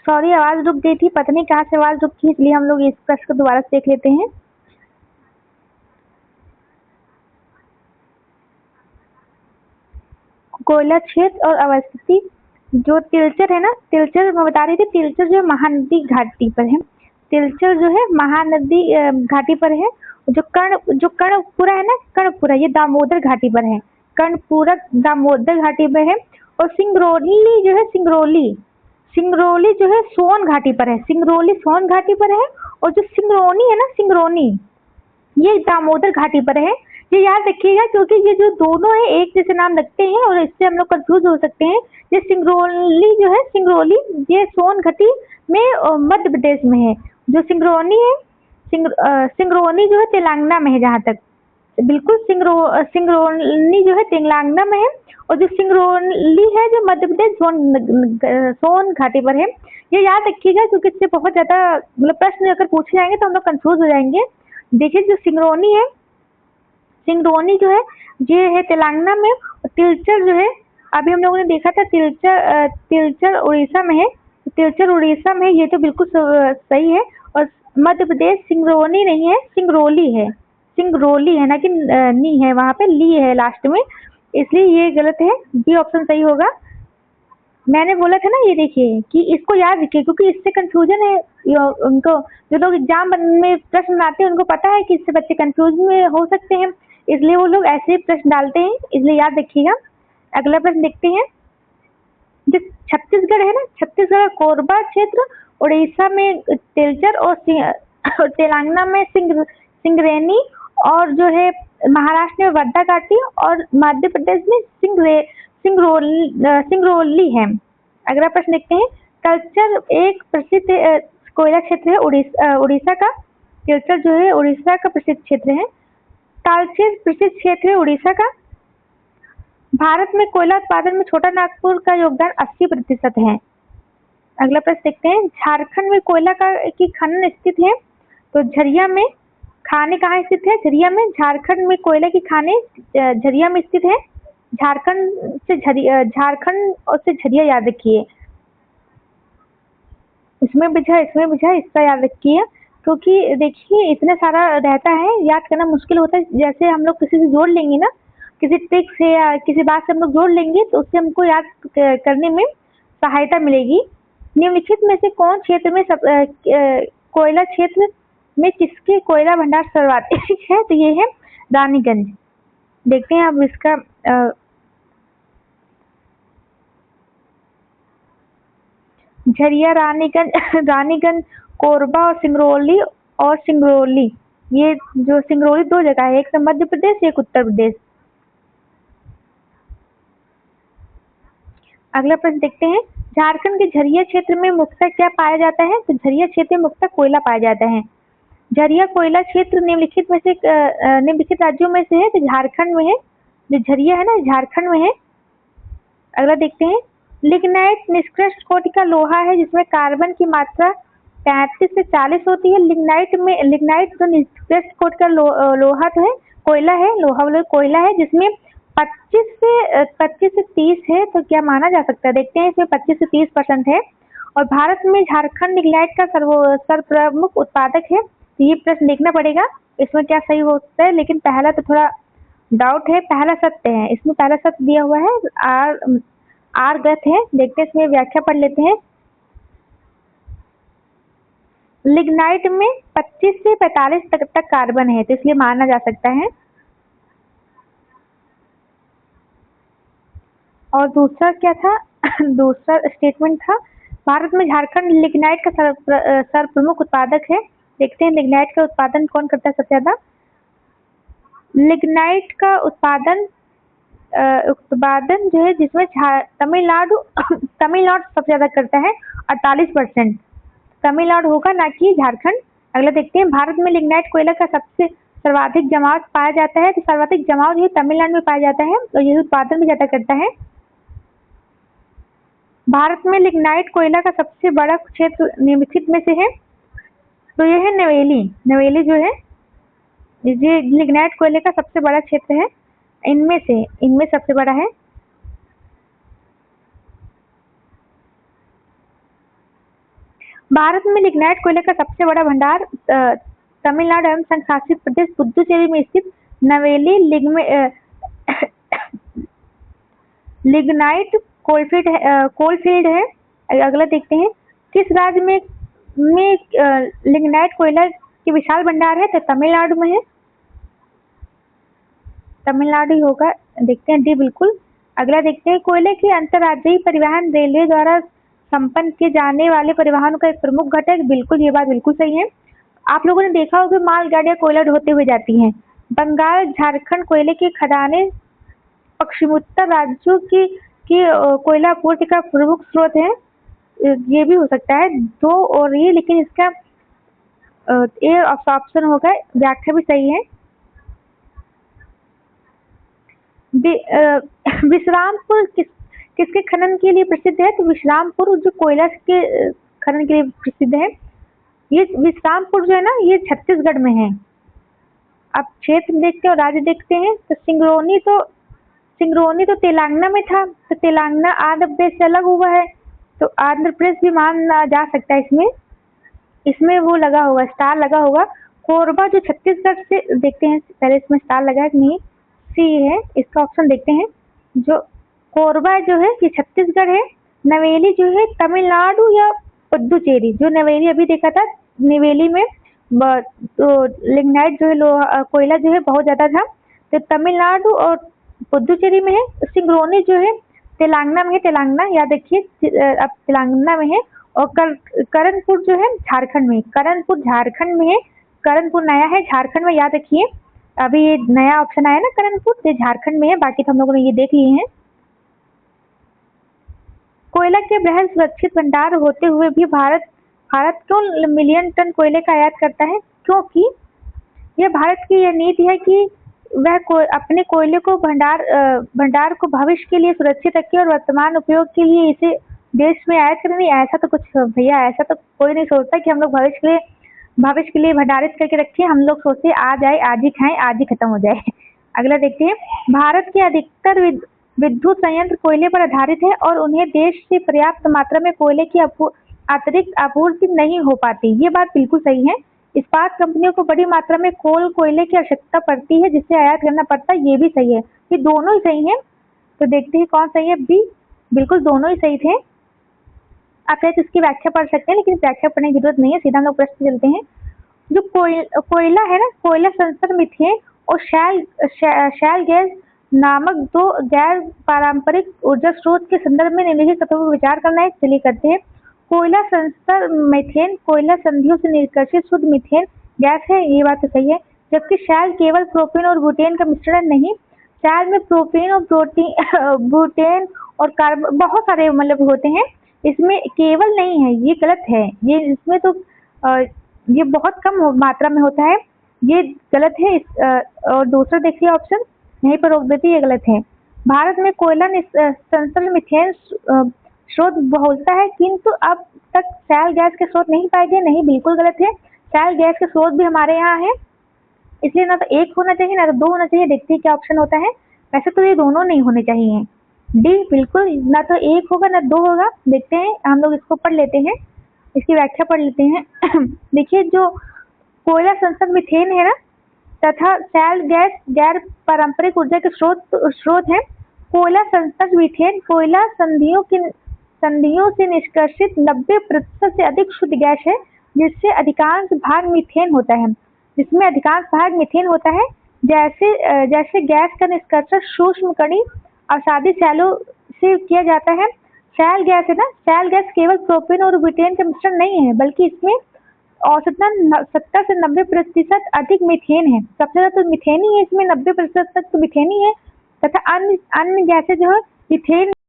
सॉरी, आवाज रुक गई थी, पता नहीं कहाँ से आवाज रुक थी, इसलिए हम लोग इस प्रश्न को दोबारा से देख लेते हैं। कोयला क्षेत्र और अवस्थिति। जो तिलचर है ना, तिलचर मैं बता रही थी, तिलचर जो है महानदी घाटी पर है। तिलचर जो है महानदी घाटी पर है। जो कर्णपुरा है ना, कर्णपुरा ये दामोदर घाटी पर है। कर्णपुरा दामोदर घाटी पर है। और सिंगरौली जो है, सिंगरौली जो है सोन घाटी पर है। सिंगरौली सोन घाटी पर है। और जो सिंगरौनी है ना, सिंगरौनी ये दामोदर घाटी पर है। ये याद रखिएगा, क्योंकि ये जो दोनों है एक जैसे नाम लगते हैं और इससे हम लोग कंफ्यूज हो सकते हैं। ये सिंगरौली जो है, सिंगरौली ये सोन घाटी में मध्य प्रदेश में है। जो सिंगरौनी है, सिंगरौनी जो है तेलंगाना में है। जहाँ तक बिल्कुल सिंगरौली जो है तेलंगाना में है। और जो सिंगरौली है जो मध्य प्रदेश सोन घाटी पर है। ये याद रखिएगा, क्योंकि इससे बहुत ज्यादा मतलब प्रश्न अगर पूछे जाएंगे तो हम लोग कंफ्यूज हो जाएंगे। देखिए जो सिंगरौनी है, सिंगरौनी जो है ये है तेलंगाना में। और तिलचर जो है, अभी हम लोगों ने देखा था तिलचर उड़ीसा में है। तिलचर उड़ीसा में है, ये तो बिल्कुल सही है। और मध्य प्रदेश सिंगरौनी नहीं है, सिंगरौली है। सिंगरौली है ना कि नी है, वहाँ पे ली है लास्ट में, इसलिए ये गलत है। बी ऑप्शन सही होगा। मैंने बोला था ना, ये देखिए कि इसको याद रखिए, क्योंकि इससे कंफ्यूजन है। उनको जो लोग एग्जाम में प्रश्न बनाते हैं उनको पता है कि इससे बच्चे कंफ्यूज में हो सकते हैं। इसलिए वो लोग ऐसे प्रश्न डालते हैं, इसलिए याद रखिएगा। अगला प्रश्न देखते हैं। जो छत्तीसगढ़ है ना, छत्तीसगढ़ कोरबा क्षेत्र, उड़ीसा में तिलचर और और तेलंगाना में सिंगरेनी, और जो है महाराष्ट्र में वर्धा घाटी, और मध्य प्रदेश में सिंगरौली है। अगला प्रश्न देखते हैं। कल्चर एक प्रसिद्ध कोयला क्षेत्र है उड़ीसा का। तिलचर जो है उड़ीसा का प्रसिद्ध क्षेत्र है। तालचेर प्रसिद्ध क्षेत्र है उड़ीसा का। भारत में कोयला उत्पादन में छोटा नागपुर का योगदान 80% है। अगला प्रश्न देखते हैं। झारखंड में कोयला की खनन स्थित है, तो झरिया में। खाने कहाँ स्थित है? झरिया में। झारखंड में कोयला की खाने झरिया में स्थित है। झारखंड और से झरिया याद रखिए। इसमें बुझा इसका याद रखिए, क्योंकि देखिए इतना सारा रहता है, याद करना मुश्किल होता है। जैसे हम लोग किसी से जोड़ लेंगे ना, किसी ट्रिक से या किसी बात से हम लोग जोड़ लेंगे, तो उससे हमको याद करने में सहायता मिलेगी। निम्नलिखित में से कौन क्षेत्र में कोयला क्षेत्र में किसके कोयला भंडार सर्वाधिक है? तो ये है रानीगंज। देखते हैं अब इसका झरिया, रानीगंज, कोरबा और सिंगरौली। ये जो सिंगरौली 2 जगह है, एक तो मध्य प्रदेश, एक उत्तर प्रदेश। अगला प्रश्न देखते हैं। झारखंड के झरिया क्षेत्र में मुख्यतः क्या पाया जाता है? तो झरिया क्षेत्र में मुख्यतः कोयला पाया जाता है। झरिया कोयला क्षेत्र निम्नलिखित राज्यों में से है, तो झारखंड में है। जो झरिया है ना, झारखंड में है। अगला देखते हैं। लिग्नाइट निष्कृष्ट कोटि का लोहा है जिसमें कार्बन की मात्रा 35 से 40 होती है। लिग्नाइट तो निष्कृष्ट कोटि का लोहा तो है, कोयला है, लोहा वाला कोयला है, जिसमें 25 से 30 है। तो क्या माना जा सकता है? देखते हैं। इसमें 25 से 30% है। और भारत में झारखंड लिग्नाइट का सर्वप्रमुख उत्पादक है। तो ये प्रश्न देखना पड़ेगा इसमें क्या सही होता है, लेकिन पहला तो थोड़ा डाउट है। पहला सत्य है, इसमें पहला सत्य दिया हुआ है, आर गलत है। देखते हैं, इसमें व्याख्या पढ़ लेते हैं। लिग्नाइट में 25 से 45 तक कार्बन है, तो इसलिए माना जा सकता है। और दूसरा क्या था? दूसरा स्टेटमेंट था, भारत में झारखंड लिग्नाइट का सर्वप्रमुख उत्पादक है। देखते हैं लिग्नाइट का उत्पादन कौन करता है सबसे ज्यादा। लिग्नाइट का उत्पादन जो है, जिसमें तमिलनाडु सबसे ज्यादा करता है, 48%। तमिलनाडु होगा, ना कि झारखंड। अगला देखते हैं। भारत में लिग्नाइट कोयला का सबसे सर्वाधिक जमाव पाया जाता है, तो सर्वाधिक जमाव जो है तमिलनाडु में पाया जाता है, और यही उत्पादन भी ज्यादा करता है। भारत में लिग्नाइट कोयला का सबसे बड़ा क्षेत्र निम्नलिखित में से है, तो यह है नवेली जो है, ये लिग्नाइट कोयले का सबसे बड़ा क्षेत्र है। इनमें सबसे बड़ा है। भारत में लिग्नाइट कोयले का सबसे बड़ा भंडार तमिलनाडु एवं संघ शासित प्रदेश पुदुचेरी में स्थित नवेली लिग्नाइट कोलफील्ड है। अगला देखते हैं। किस राज्य में लिग्नाइट कोयला के विशाल भंडार है? तो तमिलनाडु में है। तमिलनाडु ही होगा। देखते हैं डी बिल्कुल। अगला देखते हैं। कोयले के अंतर्राज्यीय परिवहन रेलवे द्वारा संपन्न किए जाने वाले परिवहन का एक प्रमुख घटक। बिल्कुल, ये बात बिल्कुल सही है। आप लोगों ने देखा होगा मालगाड़ियां कोयला ढोते हुए जाती हैं। बंगाल, झारखंड कोयले की खदानें पश्चिमोत्तर राज्यों की कोयला आपूर्ति का प्रमुख स्रोत है। ये भी हो सकता है 2 और ये, लेकिन इसका ए ऑप्शन होगा। व्याख्या भी सही है। विश्रामपुर किसके खनन के लिए प्रसिद्ध है? तो विश्रामपुर जो कोयला के खनन के लिए प्रसिद्ध है। ये विश्रामपुर जो है ना, ये छत्तीसगढ़ में है। अब क्षेत्र देखते हैं और राज्य देखते हैं। तो सिंगरौली तो तेलंगाना में था, तो तेलंगाना आंध्र प्रदेश से अलग हुआ है, तो आंध्र प्रदेश भी माना जा सकता है। इसमें वो लगा होगा, स्टार लगा होगा। कोरबा जो छत्तीसगढ़ से, देखते हैं पहले इसमें स्टार लगा है कि नहीं। सी है इसका ऑप्शन। देखते हैं। जो कोरबा जो है ये छत्तीसगढ़ है। नवेली जो है तमिलनाडु या पुदुचेरी। जो नवेली अभी देखा था, नवेली में तो लिग्नाइट जो है कोयला जो है बहुत ज्यादा था, तो तमिलनाडु और पुदुचेरी में है। सिंगरौली जो है तेलंगाना में है, तेलंगाना याद रखिए, अब तेलंगाना में है। और करणपुर जो है झारखंड में, करणपुर झारखंड में है। करणपुर नया है झारखंड में, याद रखिए। अभी ये नया ऑप्शन आया ना करणपुर, ये झारखंड में है। बाकी तो हम लोगों ने ये देख लिए हैं। कोयला के बृहद सुरक्षित भंडार होते हुए भी भारत भारत क्यों मिलियन टन कोयले का आयात करता है? क्योंकि यह भारत की यह नीति है कि वह अपने कोयले को भंडार को भविष्य के लिए सुरक्षित रखे और वर्तमान उपयोग के लिए इसे देश में आयात करे। नहीं, ऐसा तो कुछ भैया, ऐसा तो कोई नहीं सोचता कि हम लोग भविष्य के लिए भंडारित करके रखें। हम लोग सोचते आज आए आज ही खाएं, आज ही खत्म हो जाए। अगला देखते हैं। भारत के अधिकतर विद्युत संयंत्र कोयले पर आधारित है और उन्हें देश से पर्याप्त मात्रा में कोयले की अतिरिक्त आपूर्ति नहीं हो पाती। ये बात बिल्कुल सही है। इस्पात कंपनियों को बड़ी मात्रा में कोयले की आवश्यकता पड़ती है, जिससे आयात करना पड़ता है। ये भी सही है, ये दोनों ही सही है। तो देखते हैं कौन सही है। बी, बिल्कुल दोनों ही सही थे। आप चाहे तो इसकी व्याख्या पढ़ सकते हैं, लेकिन व्याख्या पढ़ने की जरूरत नहीं है, सीधा हम लोग प्रश्न चलते हैं। जो कोयला है ना, कोयला संसाधन मीथेन और शैल गैस नामक दो गैर पारंपरिक ऊर्जा स्रोत के संदर्भ में निम्नलिखित तथ्यों पर विचार करना है। चलिए करते हैं। कोयला संस्तर मीथेन कोयला संधियों से निर्गमित शुद्ध मीथेन गैस है, ये बात तो सही है। जबकि शैल केवल प्रोपेन और ब्यूटेन का मिश्रण नहीं, शैल में प्रोपेन और ब्यूटेन और कार्बन बहुत सारे मतलब होते हैं, इसमें केवल नहीं है, ये गलत है। ये इसमें तो ये बहुत कम मात्रा में होता है, ये गलत है। और दूसरा देखिए ऑप्शन यहीं पर रोक देती है, ये गलत है। भारत में कोयला संसाधन मीथेन स्रोत बहुलता है, किंतु अब तक शैल गैस के स्रोत नहीं पाए गए। नहीं, बिल्कुल गलत है। शैल गैस के स्रोत भी हमारे यहाँ है, इसलिए ना तो एक होना चाहिए ना तो दो होना चाहिए। देखते हैं क्या ऑप्शन होता है। वैसे तो ये दोनों नहीं होने चाहिए। डी, बिल्कुल ना तो एक होगा ना दो होगा। देखते हैं, हम लोग इसको पढ़ लेते हैं, इसकी व्याख्या पढ़ लेते हैं। देखिए, जो कोयला संसाधन मीथेन है ना तथा शैल गैस गैर पारंपरिक ऊर्जा के स्रोत है। कोयला संसाधन मीथेन कोयला संधियों से निष्कासित 90% से अधिक शुद्ध गैस है, जिससे अधिकांश भाग मीथेन होता है, जिसमें अधिकांश भाग मीथेन होता है। जैसे गैस का निष्कर्षण सूक्ष्म कणी अवसादी शैलों से किया जाता है। शैल गैस है ना, शैल गैस केवल प्रोपेन और ब्यूटेन का मिश्रण नहीं है, बल्कि इसमें औसतन 70 से 90% अधिक मीथेन है। सबसे ज्यादा तो मीथेन ही है इसमें, 90% तक तो मीथेन ही है। तथा अन्य गैसें जो है मीथेन